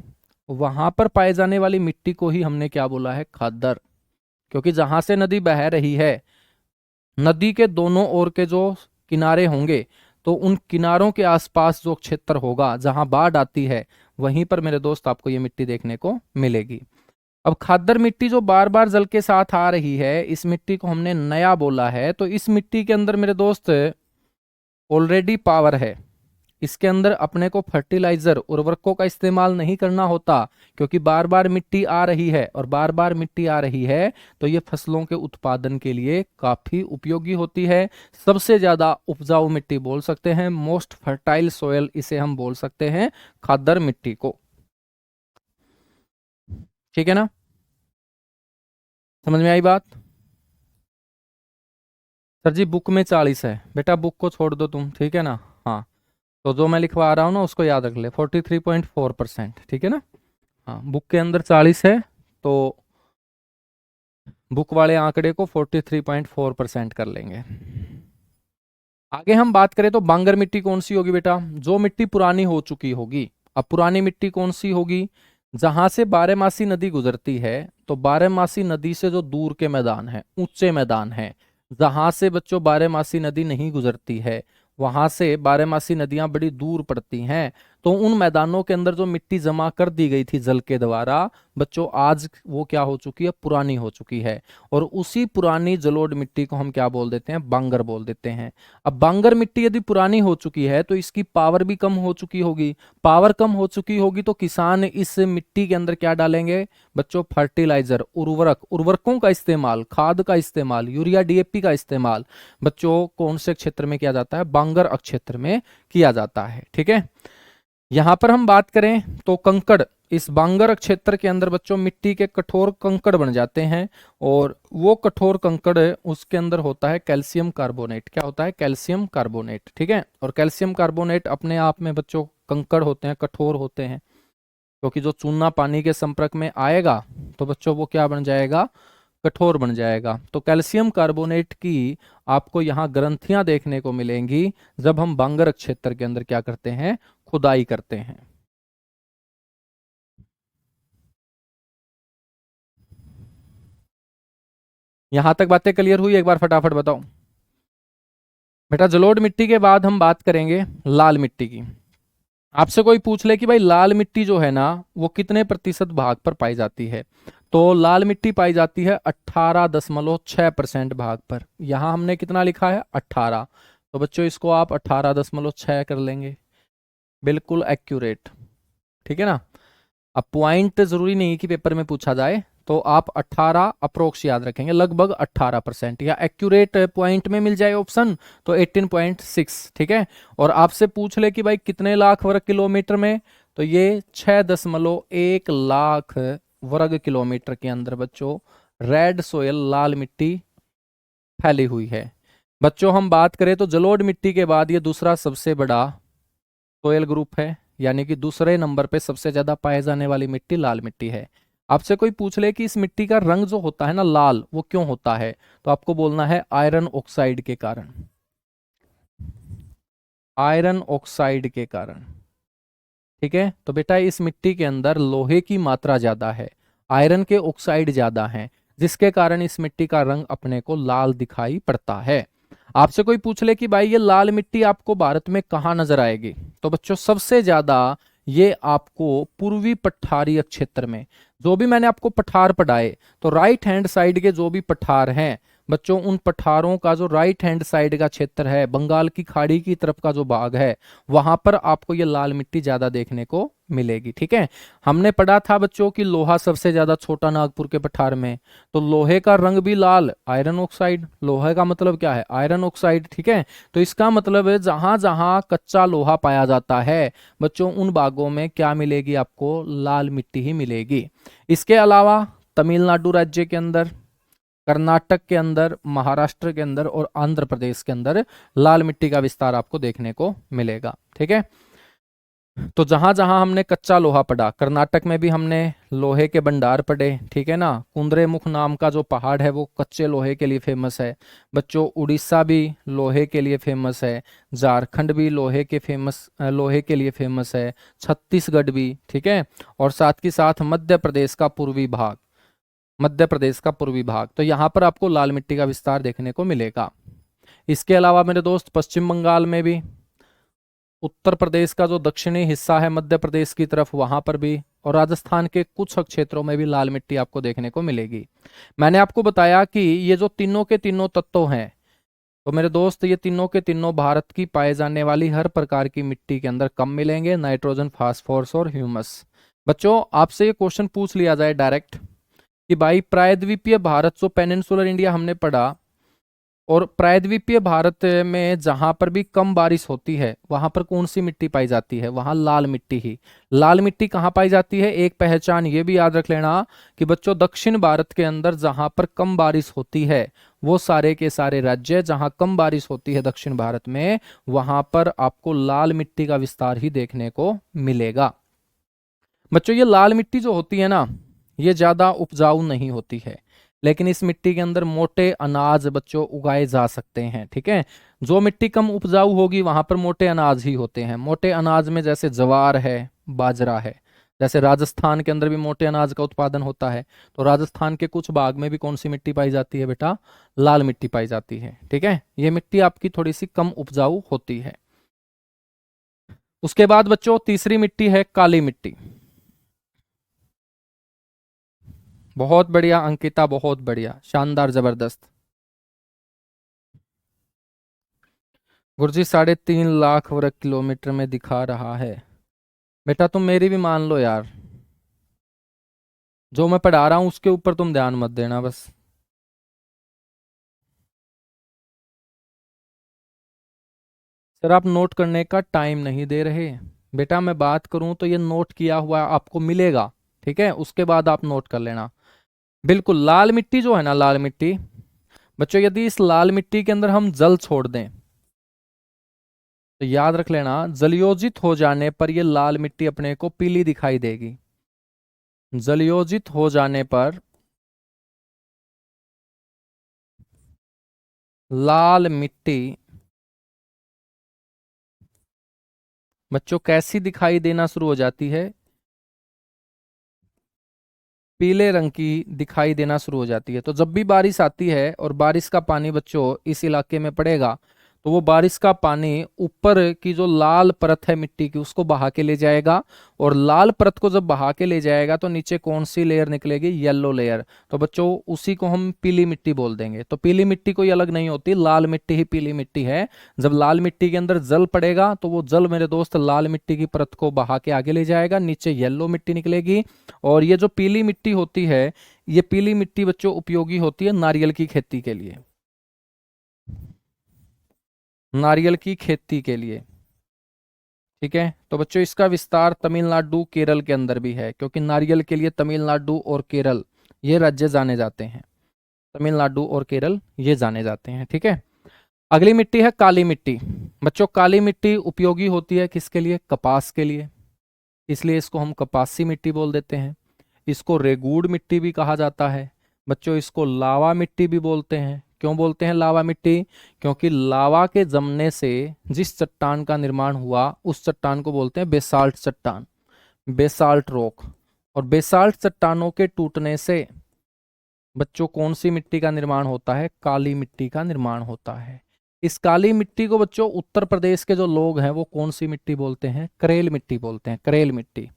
वहां पर पाए जाने वाली मिट्टी को ही हमने क्या बोला है? खादर। क्योंकि जहां से नदी बह रही है, नदी के दोनों ओर के जो किनारे होंगे, तो उन किनारों के आसपास जो क्षेत्र होगा जहां बाढ़ आती है वहीं पर मेरे दोस्त आपको ये मिट्टी देखने को मिलेगी। अब खादर मिट्टी जो बार बार जल के साथ आ रही है, इस मिट्टी को हमने नया बोला है। तो इस मिट्टी के अंदर मेरे दोस्त ऑलरेडी पावर है। इसके अंदर अपने को फर्टिलाइजर उर्वरकों का इस्तेमाल नहीं करना होता, क्योंकि बार बार मिट्टी आ रही है, और बार बार मिट्टी आ रही है तो ये फसलों के उत्पादन के लिए काफी उपयोगी होती है। सबसे ज्यादा उपजाऊ मिट्टी बोल सकते हैं, मोस्ट फर्टाइल सोयल इसे हम बोल सकते हैं, खादर मिट्टी को। ठीक है ना, समझ में आई बात? सर जी बुक में 40 है बेटा, बुक को छोड़ दो तुम, ठीक है ना। हाँ, तो जो मैं लिखवा रहा हूँ ना उसको याद रख ले, 43.4%, ठीक है ना। हाँ, बुक के अंदर 40 है, तो बुक वाले आंकड़े को 43.4% कर लेंगे। आगे हम बात करें तो बांगर मिट्टी कौन सी होगी बेटा? जो मिट्टी पुरानी हो चुकी होगी। अब पुरानी मिट्टी कौन सी होगी? जहां से बारहमासी नदी गुजरती है, तो बारहमासी नदी से जो दूर के मैदान है, ऊंचे मैदान है, जहां से बच्चों बारहमासी नदी नहीं गुजरती है, वहां से बारहमासी नदियां बड़ी दूर पड़ती हैं, तो उन मैदानों के अंदर जो मिट्टी जमा कर दी गई थी जल के द्वारा, बच्चों आज वो क्या हो चुकी है? पुरानी हो चुकी है। और उसी पुरानी जलोढ़ मिट्टी को हम क्या बोल देते हैं? बांगर बोल देते हैं। अब बांगर मिट्टी यदि पुरानी हो चुकी है तो इसकी पावर भी कम हो चुकी होगी। पावर कम हो चुकी होगी तो किसान इस मिट्टी के अंदर क्या डालेंगे बच्चों? फर्टिलाइजर, उर्वरकों का इस्तेमाल, खाद का इस्तेमाल, यूरिया डीएपी का इस्तेमाल बच्चों कौन से क्षेत्र में किया जाता है? बांगर क्षेत्र में किया जाता है। ठीक है, यहां पर हम बात करें तो कंकड़, इस बांगर क्षेत्र के अंदर बच्चों मिट्टी के कठोर कंकड़ बन जाते हैं, और वो कठोर कंकड़ उसके अंदर होता है कैल्शियम कार्बोनेट। क्या होता है? Calcium carbonate. ठीक है, और कैल्शियम कार्बोनेट अपने आप में बच्चों कंकड़ होते हैं, कठोर होते हैं, क्योंकि जो चूना पानी के संपर्क में आएगा तो बच्चों वो क्या बन जाएगा? कठोर बन जाएगा। तो कैल्शियम कार्बोनेट की आपको यहाँ ग्रंथियां देखने को मिलेंगी जब हम बांगर क्षेत्र के अंदर क्या करते हैं? खुदाई करते हैं। यहां तक बातें क्लियर हुई? एक बार फटाफट बताओ बेटा। जलोढ़ मिट्टी के बाद हम बात करेंगे लाल मिट्टी की। आपसे कोई पूछ ले कि भाई लाल मिट्टी जो है ना वो कितने प्रतिशत भाग पर पाई जाती है, तो लाल मिट्टी पाई जाती है 18.6% भाग पर। यहां हमने कितना लिखा है? 18। तो बच्चों इसको आप 18.6 कर लेंगे, बिल्कुल एक्यूरेट। ठीक है ना। अब पॉइंट जरूरी नहीं कि पेपर में पूछा जाए, तो आप 18 अप्रोक्स याद रखेंगे, लगभग 18%, या एक्यूरेट पॉइंट में मिल जाए ऑप्शन तो 18.6। ठीक है, और आपसे पूछ ले कि भाई कितने लाख वर्ग किलोमीटर में, तो ये 6.1 लाख वर्ग किलोमीटर के अंदर बच्चों रेड सोयल, लाल मिट्टी फैली हुई है। बच्चों हम बात करें तो जलोढ़ मिट्टी के बाद ये दूसरा सबसे बड़ा सोयल ग्रुप है, यानी कि दूसरे नंबर पे सबसे ज्यादा पाए जाने वाली मिट्टी लाल मिट्टी है। आपसे कोई पूछ ले कि इस मिट्टी का रंग जो होता है ना लाल, वो क्यों होता है, तो आपको बोलना है आयरन ऑक्साइड के कारण। आयरन ऑक्साइड के कारण। ठीक है, तो बेटा इस मिट्टी के अंदर लोहे की मात्रा ज्यादा है, आयरन के ऑक्साइड ज्यादा हैं, जिसके कारण इस मिट्टी का रंग अपने को लाल दिखाई पड़ता है। आपसे कोई पूछ ले कि भाई ये लाल मिट्टी आपको भारत में कहाँ नजर आएगी, तो बच्चों सबसे ज्यादा ये आपको पूर्वी पठारीय क्षेत्र में, जो भी मैंने आपको पठार पढ़ाए, तो राइट हैंड साइड के जो भी पठार हैं बच्चों, उन पठारों का जो राइट हैंड साइड का क्षेत्र है, बंगाल की खाड़ी की तरफ का जो भाग है, वहां पर आपको ये लाल मिट्टी ज्यादा देखने को मिलेगी। ठीक है, हमने पढ़ा था बच्चों कि लोहा सबसे ज्यादा छोटा नागपुर के पठार में, तो लोहे का रंग भी लाल, आयरन ऑक्साइड। लोहे का मतलब क्या है? Iron oxide. ठीक है, तो इसका मतलब है जहां जहां कच्चा लोहा पाया जाता है बच्चों, उन भागों में क्या मिलेगी? आपको लाल मिट्टी ही मिलेगी। इसके अलावा तमिलनाडु राज्य के अंदर, कर्नाटक के अंदर, महाराष्ट्र के अंदर और आंध्र प्रदेश के अंदर लाल मिट्टी का विस्तार आपको देखने को मिलेगा। ठीक है, तो जहां जहां हमने कच्चा लोहा पढ़ा, कर्नाटक में भी हमने लोहे के भंडार पढ़े। ठीक है ना, कुंद्रेमुख नाम का जो पहाड़ है वो कच्चे लोहे के लिए फेमस है बच्चों। उड़ीसा भी लोहे के लिए फेमस है, झारखंड भी लोहे के लिए फेमस है, छत्तीसगढ़ भी। ठीक है, और साथ ही साथ मध्य प्रदेश का पूर्वी भाग, तो यहाँ पर आपको लाल मिट्टी का विस्तार देखने को मिलेगा। इसके अलावा मेरे दोस्त पश्चिम बंगाल में भी, उत्तर प्रदेश का जो दक्षिणी हिस्सा है मध्य प्रदेश की तरफ, वहां पर भी, और राजस्थान के कुछ क्षेत्रों में भी लाल मिट्टी आपको देखने को मिलेगी। मैंने आपको बताया कि ये जो तीनों के तीनों तत्व हैं, तो मेरे दोस्त ये तीनों के तीनों भारत की पाए जाने वाली हर प्रकार की मिट्टी के अंदर कम मिलेंगे, नाइट्रोजन, फास्फोरस और ह्यूमस। बच्चों आपसे ये क्वेश्चन पूछ लिया जाए डायरेक्ट कि भाई प्रायद्वीपीय भारत, जो पेनिनसुलर इंडिया हमने पढ़ा, और प्रायद्वीपीय भारत में जहां पर भी कम बारिश होती है वहां पर कौन सी मिट्टी पाई जाती है? वहां लाल मिट्टी ही। लाल मिट्टी कहाँ पाई जाती है? एक पहचान ये भी याद रख लेना कि बच्चों दक्षिण भारत के अंदर जहां पर कम बारिश होती है, वो सारे के सारे राज्य जहां कम बारिश होती है दक्षिण भारत में, वहां पर आपको लाल मिट्टी का विस्तार ही देखने को मिलेगा। बच्चों ये लाल मिट्टी जो होती है ना, ये ज्यादा उपजाऊ नहीं होती है, लेकिन इस मिट्टी के अंदर मोटे अनाज बच्चों उगाए जा सकते हैं। ठीक है, जो मिट्टी कम उपजाऊ होगी वहां पर मोटे अनाज ही होते हैं। मोटे अनाज में जैसे ज्वार है, बाजरा है। जैसे राजस्थान के अंदर भी मोटे अनाज का उत्पादन होता है, तो राजस्थान के कुछ भाग में भी कौन सी मिट्टी पाई जाती है बेटा? लाल मिट्टी पाई जाती है। ठीक है, ये मिट्टी आपकी थोड़ी सी कम उपजाऊ होती है। उसके बाद बच्चों तीसरी मिट्टी है काली मिट्टी। बहुत बढ़िया अंकिता, बहुत बढ़िया, शानदार, जबरदस्त। गुरुजी 3.5 लाख वर्ग किलोमीटर में दिखा रहा है। बेटा तुम मेरी भी मान लो यार, जो मैं पढ़ा रहा हूं उसके ऊपर तुम ध्यान मत देना बस। सर आप नोट करने का टाइम नहीं दे रहे। बेटा मैं बात करूं तो ये नोट किया हुआ आपको मिलेगा, ठीक है, उसके बाद आप नोट कर लेना। बिल्कुल, लाल मिट्टी जो है ना, लाल मिट्टी बच्चों, यदि इस लाल मिट्टी के अंदर हम जल छोड़ दें तो याद रख लेना, जलयोजित हो जाने पर ये लाल मिट्टी अपने को पीली दिखाई देगी। जलयोजित हो जाने पर लाल मिट्टी बच्चों कैसी दिखाई देना शुरू हो जाती है? पीले रंग की दिखाई देना शुरू हो जाती है। तो जब भी बारिश आती है और बारिश का पानी बच्चों इस इलाके में पड़ेगा, तो वो बारिश का पानी ऊपर की जो लाल परत है मिट्टी की उसको बहा के ले जाएगा, और लाल परत को जब बहा के ले जाएगा तो नीचे कौन सी लेयर निकलेगी? Yellow layer. तो बच्चों उसी को हम पीली मिट्टी बोल देंगे। तो पीली मिट्टी कोई अलग नहीं होती, लाल मिट्टी ही पीली मिट्टी है। जब लाल मिट्टी के अंदर जल पड़ेगा तो वो जल मेरे दोस्त लाल मिट्टी की परत को बहा के आगे ले जाएगा, नीचे येलो मिट्टी निकलेगी। और ये जो पीली मिट्टी होती है, ये पीली मिट्टी बच्चों उपयोगी होती है नारियल की खेती के लिए। नारियल की खेती के लिए, ठीक है। तो बच्चों इसका विस्तार तमिलनाडु केरल के अंदर भी है, क्योंकि नारियल के लिए तमिलनाडु और केरल ये राज्य जाने जाते हैं। तमिलनाडु और केरल ये जाने जाते हैं, ठीक है। अगली मिट्टी है काली मिट्टी। बच्चों काली मिट्टी उपयोगी होती है किसके लिए? कपास के लिए, इसलिए इसको हम कपासी मिट्टी बोल देते हैं। इसको रेगूड़ मिट्टी भी कहा जाता है। बच्चों इसको लावा मिट्टी भी बोलते हैं। क्यों बोलते हैं लावा मिट्टी? क्योंकि लावा के जमने से जिस चट्टान का निर्माण हुआ उस चट्टान को बोलते हैं बेसाल्ट चट्टान, बेसाल्ट रॉक। और बेसाल्ट चट्टानों के टूटने से बच्चों कौन सी मिट्टी का निर्माण होता है? काली मिट्टी का निर्माण होता है। इस काली मिट्टी को बच्चों उत्तर प्रदेश के जो लोग हैं वो कौन सी मिट्टी बोलते हैं? करेल मिट्टी बोलते हैं, करेल मिट्टी।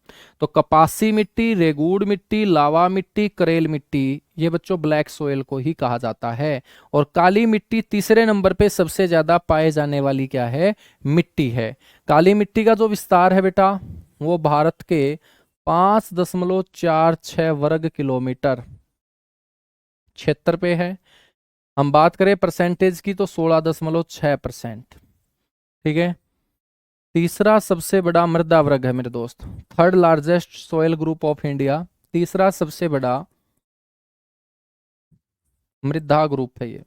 तो कपासी मिट्टी, रेगूड़ मिट्टी, लावा मिट्टी, करेल मिट्टी, ये बच्चों ब्लैक सोयल को ही कहा जाता है। और काली मिट्टी तीसरे नंबर पे सबसे ज्यादा पाए जाने वाली क्या है? मिट्टी है। काली मिट्टी का जो विस्तार है बेटा, वो भारत के 5.46 वर्ग किलोमीटर क्षेत्र पे है। हम बात करें परसेंटेज की तो 16.6%। ठीक है। तीसरा सबसे बड़ा मृदा वर्ग है मेरे दोस्त, third largest soil group of India, तीसरा सबसे बड़ा मृदा ग्रुप है ये।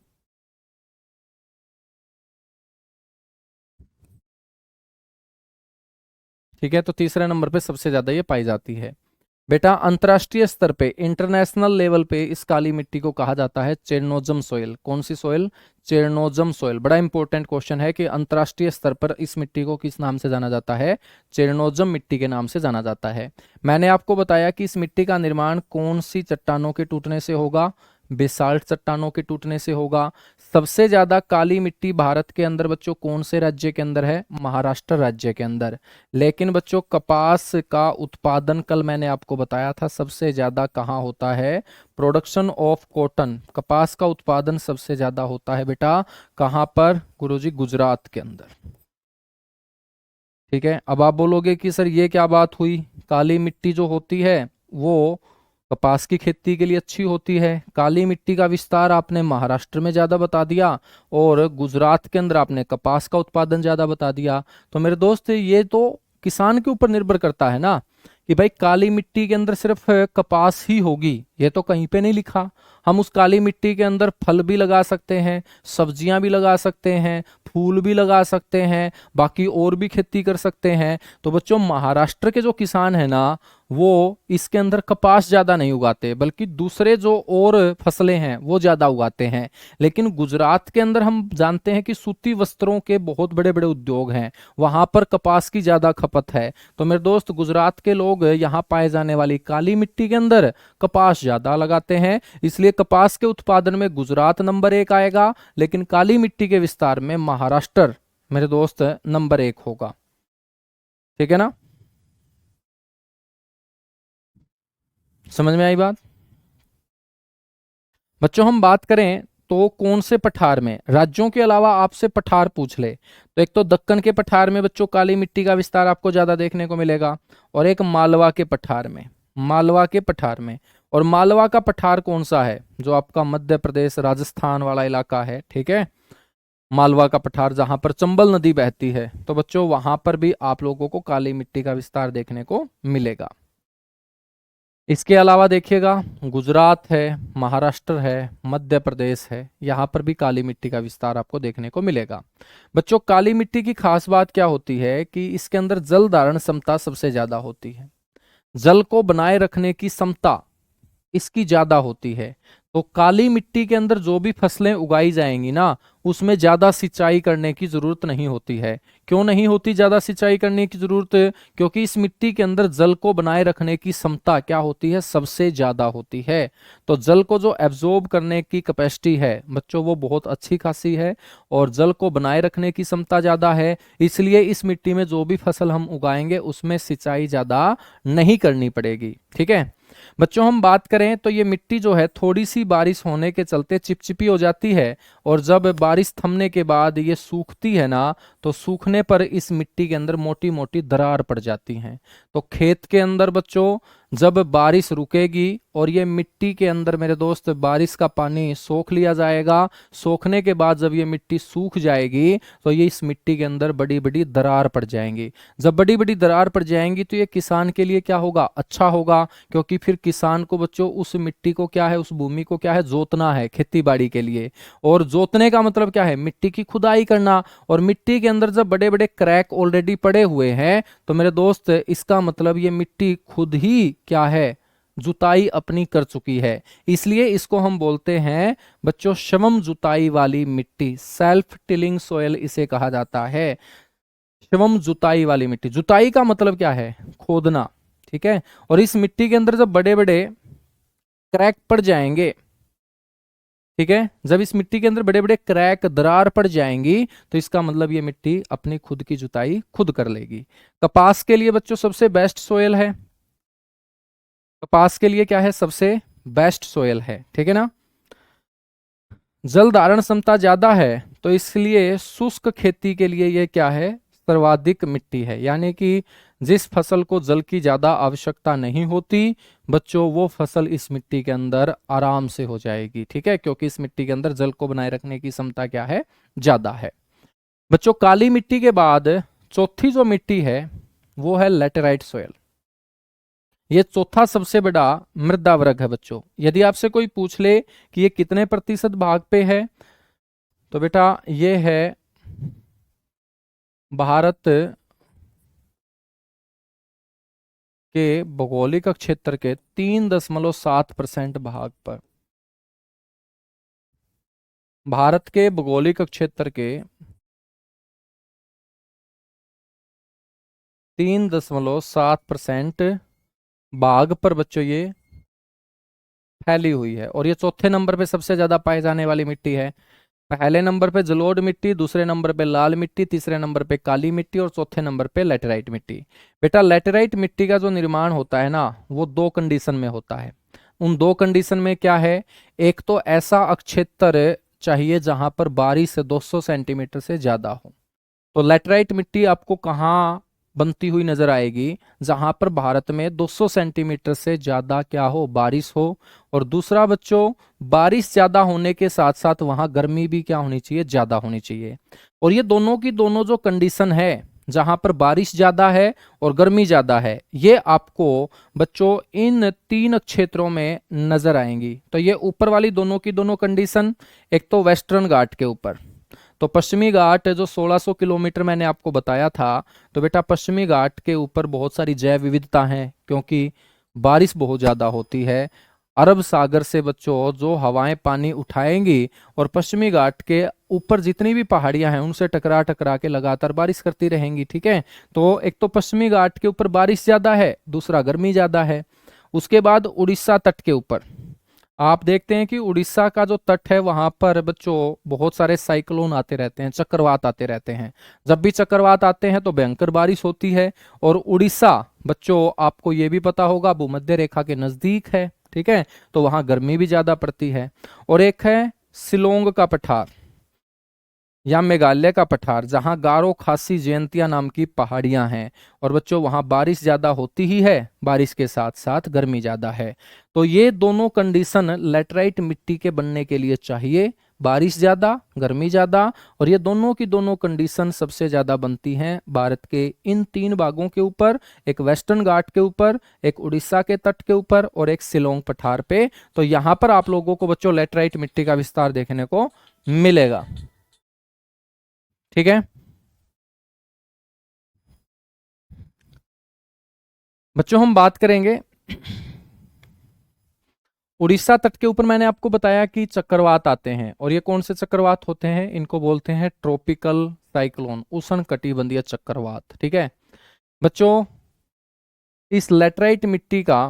ठीक है, तो तीसरे नंबर पे सबसे ज्यादा ये पाई जाती है। बेटा अंतर्राष्ट्रीय स्तर पे, इंटरनेशनल लेवल पे इस काली मिट्टी को कहा जाता है चेरनोजम सोयल। कौन सी सोयल? Chernozem soil. बड़ा इंपॉर्टेंट क्वेश्चन है कि अंतर्राष्ट्रीय स्तर पर इस मिट्टी को किस नाम से जाना जाता है? चेरनोजम मिट्टी के नाम से जाना जाता है। मैंने आपको बताया कि इस मिट्टी का निर्माण कौन सी चट्टानों के टूटने से होगा? बेसाल्ट चट्टानों के टूटने से होगा। सबसे ज्यादा काली मिट्टी भारत के अंदर बच्चों कौन से राज्य के अंदर है? महाराष्ट्र राज्य के अंदर। लेकिन बच्चों कपास का उत्पादन कल मैंने आपको बताया था सबसे ज्यादा कहाँ होता है? प्रोडक्शन ऑफ कॉटन, कपास का उत्पादन सबसे ज्यादा होता है बेटा कहाँ पर गुरुजी? गुजरात के अंदर। ठीक है, अब आप बोलोगे कि सर ये क्या बात हुई, काली मिट्टी जो होती है वो कपास की खेती के लिए अच्छी होती है, काली मिट्टी का विस्तार आपने महाराष्ट्र में ज्यादा बता दिया और गुजरात के अंदर आपने कपास का उत्पादन ज्यादा बता दिया। तो मेरे दोस्त ये तो किसान के ऊपर निर्भर करता है ना कि भाई काली मिट्टी के अंदर सिर्फ कपास ही होगी, ये तो कहीं पे नहीं लिखा। हम उस काली मिट्टी के अंदर फल भी लगा सकते हैं, सब्जियां भी लगा सकते हैं, फूल भी लगा सकते हैं, बाकी और भी खेती कर सकते हैं। तो बच्चों महाराष्ट्र के जो किसान है ना वो इसके अंदर कपास ज्यादा नहीं उगाते बल्कि दूसरे जो और फसलें हैं वो ज्यादा उगाते हैं। लेकिन गुजरात के अंदर हम जानते हैं कि सूती वस्त्रों के बहुत बड़े बड़े उद्योग हैं, वहां पर कपास की ज्यादा खपत है। तो मेरे दोस्त गुजरात के लोग यहाँ पाए जाने वाली काली मिट्टी के अंदर कपास ज्यादा लगाते हैं, इसलिए कपास के उत्पादन में गुजरात नंबर 1 आएगा, लेकिन काली मिट्टी के विस्तार में महाराष्ट्र मेरे दोस्त नंबर 1 होगा। ठीक है ना, समझ में आई बात? बच्चों हम बात करें तो कौन से पठार में, राज्यों के अलावा आपसे पठार पूछ ले तो एक तो दक्कन के पठार में बच्चों काली मिट्टी का विस्तार आपको ज्यादा देखने को मिलेगा, और एक मालवा के पठार में, मालवा के पठार में। और मालवा का पठार कौन सा है? जो आपका मध्य प्रदेश राजस्थान वाला इलाका है, ठीक है, मालवा का पठार जहां पर चंबल नदी बहती है, तो बच्चों वहां पर भी आप लोगों को काली मिट्टी का विस्तार देखने को मिलेगा। इसके अलावा देखिएगा गुजरात है, महाराष्ट्र है, मध्य प्रदेश है, यहाँ पर भी काली मिट्टी का विस्तार आपको देखने को मिलेगा। बच्चों काली मिट्टी की खास बात क्या होती है कि इसके अंदर जल धारण क्षमता सबसे ज्यादा होती है, जल को बनाए रखने की क्षमता इसकी ज्यादा होती है। तो काली मिट्टी के अंदर जो भी फसलें उगाई जाएंगी ना उसमें ज्यादा सिंचाई करने की जरूरत नहीं होती है। क्यों नहीं होती ज्यादा सिंचाई करने की जरूरत? क्योंकि इस मिट्टी के अंदर जल को बनाए रखने की क्षमता क्या होती है? सबसे ज्यादा होती है। तो जल को जो एब्जॉर्ब करने की कैपेसिटी है बच्चों वो बहुत अच्छी खासी है, और जल को बनाए रखने की क्षमता ज्यादा है, इसलिए इस मिट्टी में जो भी फसल हम उगाएंगे उसमें सिंचाई ज्यादा नहीं करनी पड़ेगी। ठीक है बच्चों, हम बात करें तो ये मिट्टी जो है थोड़ी सी बारिश होने के चलते चिपचिपी हो जाती है, और जब बारिश थमने के बाद ये सूखती है ना तो सूखने पर इस मिट्टी के अंदर मोटी मोटी दरार पड़ जाती हैं। तो खेत के अंदर बच्चों जब बारिश रुकेगी और ये मिट्टी के अंदर मेरे दोस्त बारिश का पानी सोख लिया जाएगा, सोखने के बाद जब ये मिट्टी सूख जाएगी तो ये इस मिट्टी के अंदर बड़ी बड़ी दरार पड़ जाएंगी। जब बड़ी बड़ी दरार पड़ जाएंगी तो ये किसान के लिए क्या होगा? अच्छा होगा, क्योंकि फिर किसान को बच्चों उस मिट्टी को क्या है, उस भूमि को क्या है, जोतना है खेती बाड़ी के लिए। और जोतने का मतलब क्या है? मिट्टी की खुदाई करना। और मिट्टी के अंदर जब बड़े बड़े क्रैक ऑलरेडी पड़े हुए हैं तो मेरे दोस्त इसका मतलब ये मिट्टी खुद ही क्या है? जुताई अपनी कर चुकी है, इसलिए इसको हम बोलते हैं बच्चों समम जुताई वाली मिट्टी, सेल्फ टिलिंग सोयल इसे कहा जाता है। समम जुताई वाली मिट्टी, जुताई का मतलब क्या है? खोदना। ठीक है, और इस मिट्टी के अंदर जब बड़े बड़े क्रैक पड़ जाएंगे, ठीक है, जब इस मिट्टी के अंदर बड़े बड़े क्रैक दरार पड़ जाएंगी तो इसका मतलब ये मिट्टी अपनी खुद की जुताई खुद कर लेगी। कपास के लिए बच्चों सबसे बेस्ट सोयल है, कपास के लिए क्या है? सबसे बेस्ट सोयल है। ठीक है ना, जल धारण क्षमता ज्यादा है तो इसलिए शुष्क खेती के लिए ये क्या है? सर्वाधिक मिट्टी है, यानी कि जिस फसल को जल की ज्यादा आवश्यकता नहीं होती बच्चों वो फसल इस मिट्टी के अंदर आराम से हो जाएगी। ठीक है, क्योंकि इस मिट्टी के अंदर जल को बनाए रखने की क्षमता क्या है? ज्यादा है। बच्चों काली मिट्टी के बाद चौथी जो मिट्टी है वो है लेटेराइट सोयल। ये चौथा सबसे बड़ा मृदा वर्ग है बच्चों। यदि आपसे कोई पूछ ले कि ये कितने प्रतिशत भाग पे है तो बेटा ये है भारत के भौगोलिक क्षेत्र के 3.7% भाग पर, भारत के भौगोलिक क्षेत्र के 3.7% भाग पर बच्चों ये फैली हुई है। और ये चौथे नंबर पे सबसे ज्यादा पाए जाने वाली मिट्टी है। पहले नंबर पे जलोढ़ मिट्टी, दूसरे नंबर पे लाल मिट्टी, तीसरे नंबर पे काली मिट्टी और चौथे नंबर पे लेटेराइट मिट्टी। बेटा लेटेराइट मिट्टी का जो निर्माण होता है ना, वो दो कंडीशन में होता है। उन दो कंडीशन में क्या है, एक तो ऐसा अक्षेत्र चाहिए जहां पर बारिश 200 सेंटीमीटर से ज्यादा हो। तो लेटराइट मिट्टी आपको कहाँ बनती हुई नजर आएगी, जहां पर भारत में 200 सेंटीमीटर से ज्यादा क्या हो, बारिश हो। और दूसरा बच्चों, बारिश ज्यादा होने के साथ साथ वहां गर्मी भी क्या होनी चाहिए, ज्यादा होनी चाहिए। और ये दोनों की दोनों जो कंडीशन है, जहां पर बारिश ज्यादा है और गर्मी ज्यादा है, ये आपको बच्चों इन तीन क्षेत्रों में नजर आएंगी। तो ये ऊपर वाली दोनों की दोनों कंडीशन, एक तो वेस्टर्न घाट के ऊपर, तो पश्चिमी घाट जो 1600 किलोमीटर मैंने आपको बताया था, तो बेटा पश्चिमी घाट के ऊपर बहुत सारी जैव विविधता है, क्योंकि बारिश बहुत ज्यादा होती है। अरब सागर से बच्चों जो हवाएं पानी उठाएंगी और पश्चिमी घाट के ऊपर जितनी भी पहाड़ियां हैं उनसे टकरा टकरा के लगातार बारिश करती रहेंगी। ठीक है, तो एक तो पश्चिमी घाट के ऊपर बारिश ज्यादा है, दूसरा गर्मी ज्यादा है। उसके बाद उड़ीसा तट के ऊपर आप देखते हैं कि उड़ीसा का जो तट है वहां पर बच्चों बहुत सारे साइक्लोन आते रहते हैं, चक्रवात आते रहते हैं। जब भी चक्रवात आते हैं तो भयंकर बारिश होती है। और उड़ीसा बच्चों आपको ये भी पता होगा भूमध्य रेखा के नजदीक है। ठीक है, तो वहां गर्मी भी ज्यादा पड़ती है। और एक है शिलोंग का पठार या मेघालय का पठार, जहां गारो खासी जयंतिया नाम की पहाड़ियां हैं। और बच्चों वहां बारिश ज्यादा होती ही है, बारिश के साथ साथ गर्मी ज्यादा है। तो ये दोनों कंडीशन लेटराइट मिट्टी के बनने के लिए चाहिए, बारिश ज्यादा, गर्मी ज्यादा। और ये दोनों की दोनों कंडीशन सबसे ज्यादा बनती हैं भारत के इन तीन भागों के ऊपर, एक वेस्टर्न घाट के ऊपर, एक उड़ीसा के तट के ऊपर और एक शिलोंग पठार पे। तो यहां पर आप लोगों को बच्चों लेटराइट मिट्टी का विस्तार देखने को मिलेगा। ठीक है बच्चों, हम बात करेंगे उड़ीसा तट के ऊपर। मैंने आपको बताया कि चक्रवात आते हैं, और ये कौन से चक्रवात होते हैं, इनको बोलते हैं ट्रॉपिकल साइक्लोन, उष्ण कटिबंधीय चक्रवात। ठीक है बच्चों, इस लेटराइट मिट्टी का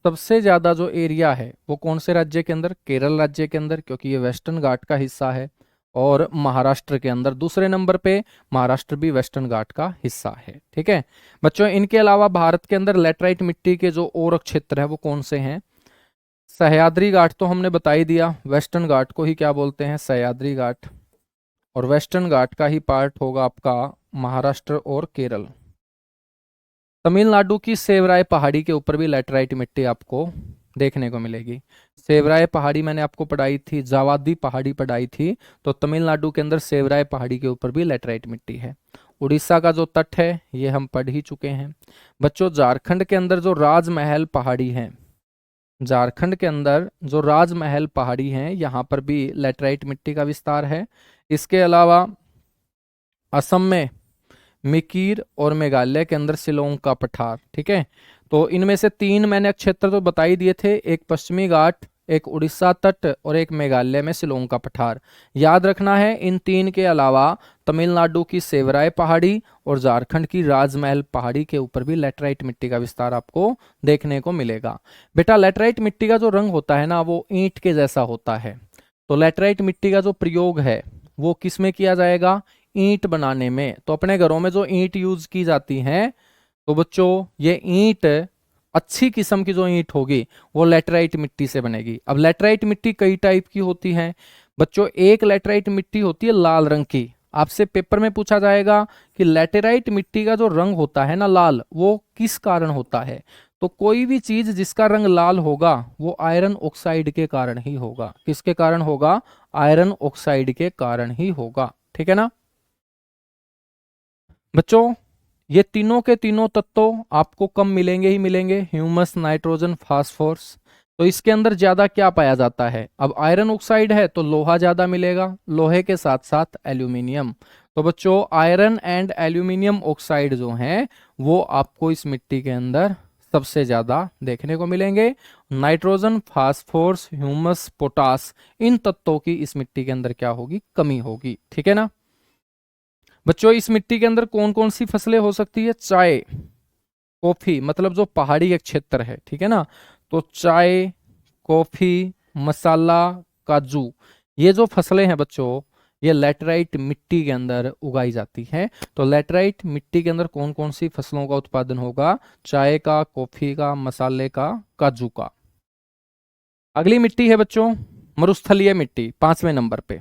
सबसे ज्यादा जो एरिया है वो कौन से राज्य के अंदर, केरल राज्य के अंदर, क्योंकि ये वेस्टर्न घाट का हिस्सा है। और महाराष्ट्र के अंदर दूसरे नंबर पे, महाराष्ट्र भी वेस्टर्न घाट का हिस्सा है। ठीक है बच्चों, इनके अलावा भारत के अंदर लेटराइट मिट्टी के जो और क्षेत्र है वो कौन से हैं, सह्याद्री घाट तो हमने बता ही दिया, वेस्टर्न घाट को ही क्या बोलते हैं, सह्याद्री घाट। और वेस्टर्न घाट का ही पार्ट होगा आपका महाराष्ट्र और केरल। तमिलनाडु की सेवराय पहाड़ी के ऊपर भी लेटराइट मिट्टी आपको देखने को मिलेगी। सेवराय पहाड़ी मैंने आपको पढ़ाई थी, जावादी पहाड़ी पढ़ाई थी, तो तमिलनाडु के अंदर सेवराय पहाड़ी के ऊपर भी लेटराइट मिट्टी है। उड़ीसा का जो तट है ये हम पढ़ ही चुके हैं। बच्चों झारखंड के अंदर जो राजमहल पहाड़ी है, झारखंड के अंदर जो राजमहल पहाड़ी है, यहाँ पर भी लेटराइट मिट्टी का विस्तार है। इसके अलावा असम में मिकीर और मेघालय के अंदर शिलोंग का पठार। ठीक है, तो इनमें से तीन मैंने क्षेत्र तो बता ही दिए थे, एक पश्चिमी घाट, एक उड़ीसा तट और एक मेघालय में शिलोंग का पठार। याद रखना है इन तीन के अलावा तमिलनाडु की सेवराय पहाड़ी और झारखंड की राजमहल पहाड़ी के ऊपर भी लेटराइट मिट्टी का विस्तार आपको देखने को मिलेगा। बेटा लेटराइट मिट्टी का जो रंग होता है ना, वो ईंट के जैसा होता है। तो लेटराइट मिट्टी का जो प्रयोग है वो किस में किया जाएगा, ईंट बनाने में। तो अपने घरों में जो ईंट यूज की जाती हैं, तो बच्चों ये ईंट अच्छी किस्म की जो ईंट होगी वो लेटराइट मिट्टी से बनेगी। अब लेटराइट मिट्टी कई टाइप की होती है बच्चों। एक लेटराइट मिट्टी होती है लाल रंग की। आपसे पेपर में पूछा जाएगा कि लेटेराइट मिट्टी का जो रंग होता है ना लाल, वो किस कारण होता है। तो कोई भी चीज जिसका रंग लाल होगा वो आयरन ऑक्साइड के कारण ही होगा। किसके कारण होगा, आयरन ऑक्साइड के कारण ही होगा। ठीक है ना बच्चों, ये तीनों के तीनों तत्व आपको कम मिलेंगे ही मिलेंगे, ह्यूमस, नाइट्रोजन, फास्फोरस। तो इसके अंदर ज्यादा क्या पाया जाता है, अब आयरन ऑक्साइड है तो लोहा ज्यादा मिलेगा, लोहे के साथ साथ एल्यूमिनियम। तो बच्चों आयरन एंड एल्यूमिनियम ऑक्साइड जो हैं वो आपको इस मिट्टी के अंदर सबसे ज्यादा देखने को मिलेंगे। नाइट्रोजन, फास्फोरस, ह्यूमस, पोटास, इन तत्वों की इस मिट्टी के अंदर क्या होगी, कमी होगी। ठीक है ना बच्चों, इस मिट्टी के अंदर कौन कौन सी फसलें हो सकती है, चाय, कॉफी, मतलब जो पहाड़ी एक क्षेत्र है, ठीक है ना, तो चाय, कॉफी, मसाला, काजू, ये जो फसलें हैं बच्चों, ये लैटेराइट मिट्टी के अंदर उगाई जाती हैं। तो लैटेराइट मिट्टी के अंदर कौन कौन सी फसलों का उत्पादन होगा? चाय का, कॉफी का, मसाले का, काजू का। अगली मिट्टी है बच्चों मरुस्थलीय मिट्टी, 5वें नंबर पे।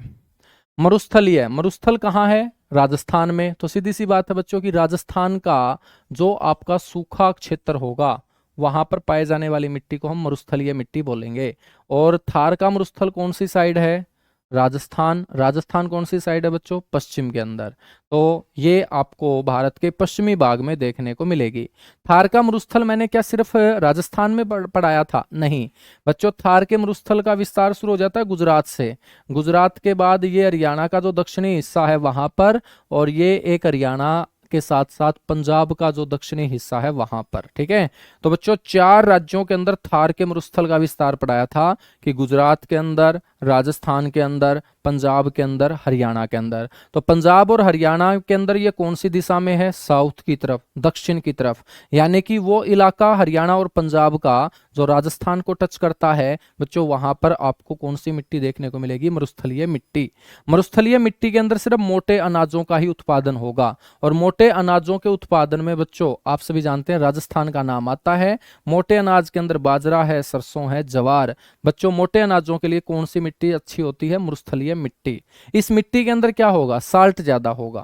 मरुस्थलीय, मरुस्थल कहाँ है? राजस्थान में। तो सीधी सी बात है बच्चों कि राजस्थान का जो आपका सूखा क्षेत्र होगा वहां पर पाए जाने वाली मिट्टी को हम मरुस्थलीय मिट्टी बोलेंगे। और थार का मरुस्थल कौन सी साइड है? राजस्थान। राजस्थान कौन सी साइड है बच्चों? पश्चिम के अंदर। तो ये आपको भारत के पश्चिमी भाग में देखने को मिलेगी। थार का मरुस्थल मैंने क्या सिर्फ राजस्थान में पढ़ाया था? नहीं बच्चों, थार के मरुस्थल का विस्तार शुरू हो जाता है गुजरात से। गुजरात के बाद ये हरियाणा का जो दक्षिणी हिस्सा है वहां पर, और ये एक हरियाणा के साथ साथ पंजाब का जो दक्षिणी हिस्सा है वहां पर। ठीक है, तो बच्चों 4 राज्यों के अंदर थार के मरुस्थल का विस्तार पढ़ाया था कि गुजरात के अंदर, राजस्थान के अंदर, पंजाब के अंदर, हरियाणा के अंदर। तो पंजाब और हरियाणा के अंदर ये कौन सी दिशा में है? साउथ की तरफ, दक्षिण की तरफ। यानी कि वो इलाका हरियाणा और पंजाब का जो राजस्थान को टच करता है बच्चों, वहां पर आपको कौन सी मिट्टी देखने को मिलेगी? मरुस्थलीय मिट्टी। मरुस्थलीय मिट्टी के अंदर सिर्फ मोटे अनाजों का ही उत्पादन होगा। और मोटे अनाजों के उत्पादन में बच्चों आप सभी जानते हैं राजस्थान का नाम आता है। मोटे अनाज के अंदर बाजरा है, सरसों है, जवार। बच्चों मोटे अनाजों के लिए कौन सी मिट्टी अच्छी होती है? मरुस्थलीय मिट्टी। इस मिट्टी के अंदर क्या होगा? साल्ट ज्यादा होगा।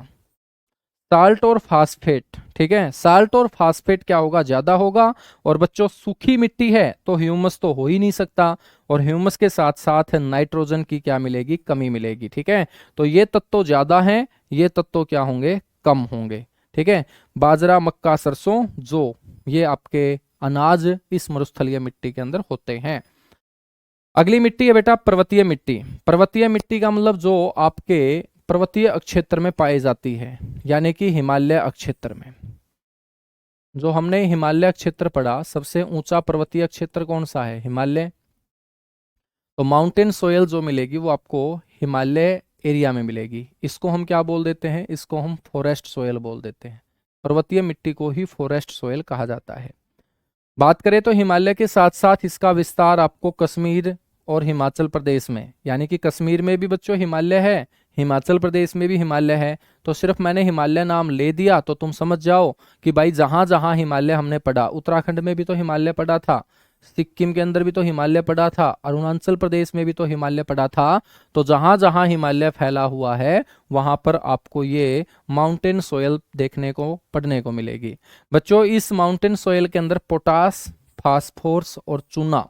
साल्ट और फास्फेट। ठीक है, साल्ट और फास्फेट क्या होगा? ज्यादा होगा। और बच्चों सूखी मिट्टी है तो ह्यूमस तो हो ही नहीं सकता, और ह्यूमस के साथ साथ नाइट्रोजन की क्या मिलेगी? कमी मिलेगी। ठीक है, तो ये तत्व ज्यादा हैं, ये तत्व क्या होंगे? कम होंगे। ठीक है, बाजरा, मक्का, सरसों, जो ये आपके अनाज इस मरुस्थलीय मिट्टी के अंदर होते हैं। अगली मिट्टी है बेटा पर्वतीय मिट्टी। पर्वतीय मिट्टी का मतलब जो आपके पर्वतीय क्षेत्र में पाई जाती है, यानी कि हिमालय क्षेत्र में। जो हमने हिमालय क्षेत्र पढ़ा, सबसे ऊंचा पर्वतीय क्षेत्र कौन सा है? हिमालय। तो माउंटेन सोयल जो मिलेगी वो आपको हिमालय एरिया में मिलेगी। इसको हम क्या बोल देते हैं? इसको हम फॉरेस्ट सोयल बोल देते हैं। पर्वतीय मिट्टी को ही फॉरेस्ट सोयल कहा जाता है। बात करें तो हिमालय के साथ साथ इसका विस्तार आपको कश्मीर और हिमाचल प्रदेश में, यानी कि कश्मीर में भी बच्चों हिमालय है, हिमाचल प्रदेश में भी हिमालय है। तो सिर्फ मैंने हिमालय नाम ले दिया तो तुम समझ जाओ कि भाई जहां जहां हिमालय हमने पढ़ा, उत्तराखंड में भी तो हिमालय पढ़ा था, सिक्किम के अंदर भी तो हिमालय पड़ा था, अरुणाचल प्रदेश में भी तो हिमालय पड़ा था। तो जहां जहां हिमालय फैला हुआ है वहां पर आपको ये माउंटेन सोयल देखने को, पढ़ने को मिलेगी। बच्चों इस माउंटेन सोयल के अंदर पोटास, फास्फोरस और चूना,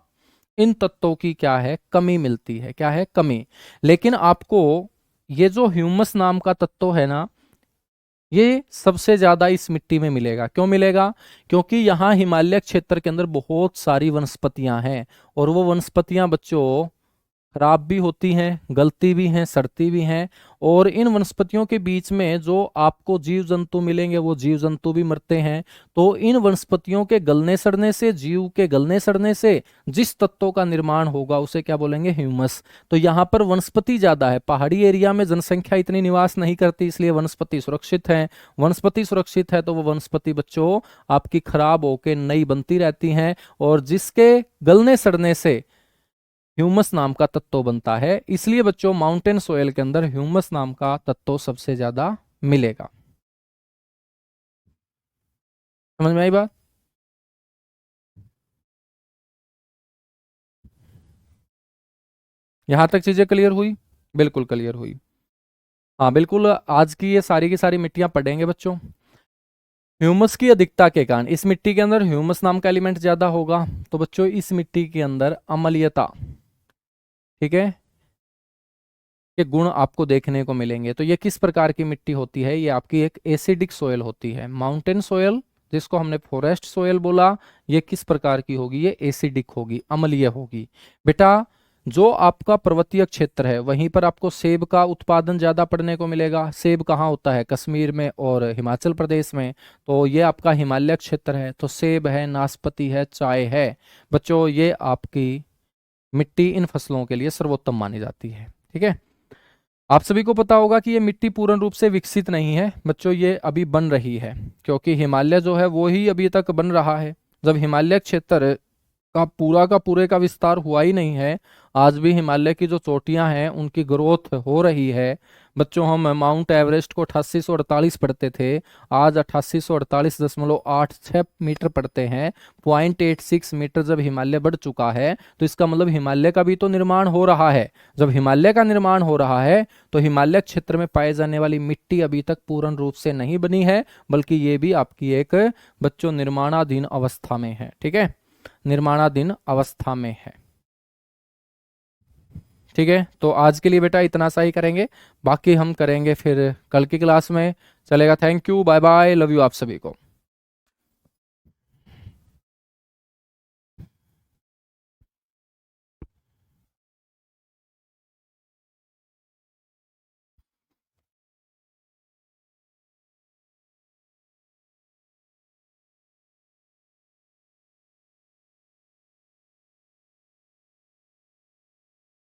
इन तत्वों की क्या है? कमी मिलती है। क्या है? कमी। लेकिन आपको ये जो ह्यूमस नाम का तत्व है ना, ये सबसे ज्यादा इस मिट्टी में मिलेगा। क्यों मिलेगा? क्योंकि यहाँ हिमालय क्षेत्र के अंदर बहुत सारी वनस्पतियां हैं, और वो वनस्पतियां बच्चों खराब भी होती हैं, गलती भी हैं, सड़ती भी हैं। और इन वनस्पतियों के बीच में जो आपको जीव जंतु मिलेंगे वो जीव जंतु भी मरते हैं। तो इन वनस्पतियों के गलने सड़ने से, जीव के गलने सड़ने से जिस तत्वों का निर्माण होगा उसे क्या बोलेंगे? ह्यूमस। तो यहाँ पर वनस्पति ज्यादा है। पहाड़ी एरिया में जनसंख्या इतनी निवास नहीं करती, इसलिए वनस्पति सुरक्षित है। वनस्पति सुरक्षित है तो वो वनस्पति बच्चों आपकी खराब होकर नई बनती रहती हैं, और जिसके गलने सड़ने से ह्यूमस नाम का तत्व बनता है। इसलिए बच्चों माउंटेन सोयल के अंदर ह्यूमस नाम का तत्व सबसे ज्यादा मिलेगा। समझ में आई बात? यहां तक चीजें क्लियर हुई? बिल्कुल क्लियर हुई। हाँ बिल्कुल, आज की सारी मिट्टियां पढ़ेंगे बच्चों। ह्यूमस की अधिकता के कारण इस मिट्टी के अंदर ह्यूमस नाम का एलिमेंट ज्यादा होगा। तो बच्चों इस मिट्टी के अंदर अम्लीयता, ठीक है, के गुण आपको देखने को मिलेंगे। तो ये किस प्रकार की मिट्टी होती है? ये आपकी एक एसिडिक सोयल होती है। माउंटेन सोयल जिसको हमने फॉरेस्ट सोयल बोला, ये किस प्रकार की होगी? ये एसिडिक होगी, अम्लीय होगी। बेटा जो आपका पर्वतीय क्षेत्र है वहीं पर आपको सेब का उत्पादन ज्यादा पड़ने को मिलेगा। सेब कहाँ होता है? कश्मीर में और हिमाचल प्रदेश में। तो ये आपका हिमालय क्षेत्र है, तो सेब है, नाशपाती है, चाय है। बच्चों ये आपकी मिट्टी इन फसलों के लिए सर्वोत्तम मानी जाती है। ठीक है, आप सभी को पता होगा कि ये मिट्टी पूर्ण रूप से विकसित नहीं है बच्चों, ये अभी बन रही है, क्योंकि हिमालय जो है वो ही अभी तक बन रहा है। जब हिमालय क्षेत्र का पूरे का विस्तार हुआ ही नहीं है। आज भी हिमालय की जो चोटियां हैं उनकी ग्रोथ हो रही है। बच्चों, हम माउंट एवरेस्ट को 8848 पढ़ते थे, आज 8848.86 मीटर पढ़ते हैं। 0.86 मीटर जब हिमालय बढ़ चुका है तो इसका मतलब हिमालय का भी तो निर्माण हो रहा है। जब हिमालय का निर्माण हो रहा है तो हिमालय क्षेत्र में पाए जाने वाली मिट्टी अभी तक पूर्ण रूप से नहीं बनी है, बल्कि ये भी आपकी एक, बच्चों, निर्माणाधीन अवस्था में है। ठीक है, निर्माणाधीन अवस्था में है। ठीक है, तो आज के लिए बेटा इतना सा ही करेंगे, बाकी हम करेंगे फिर कल की क्लास में। चलेगा? Thank you, bye bye, love you आप सभी को।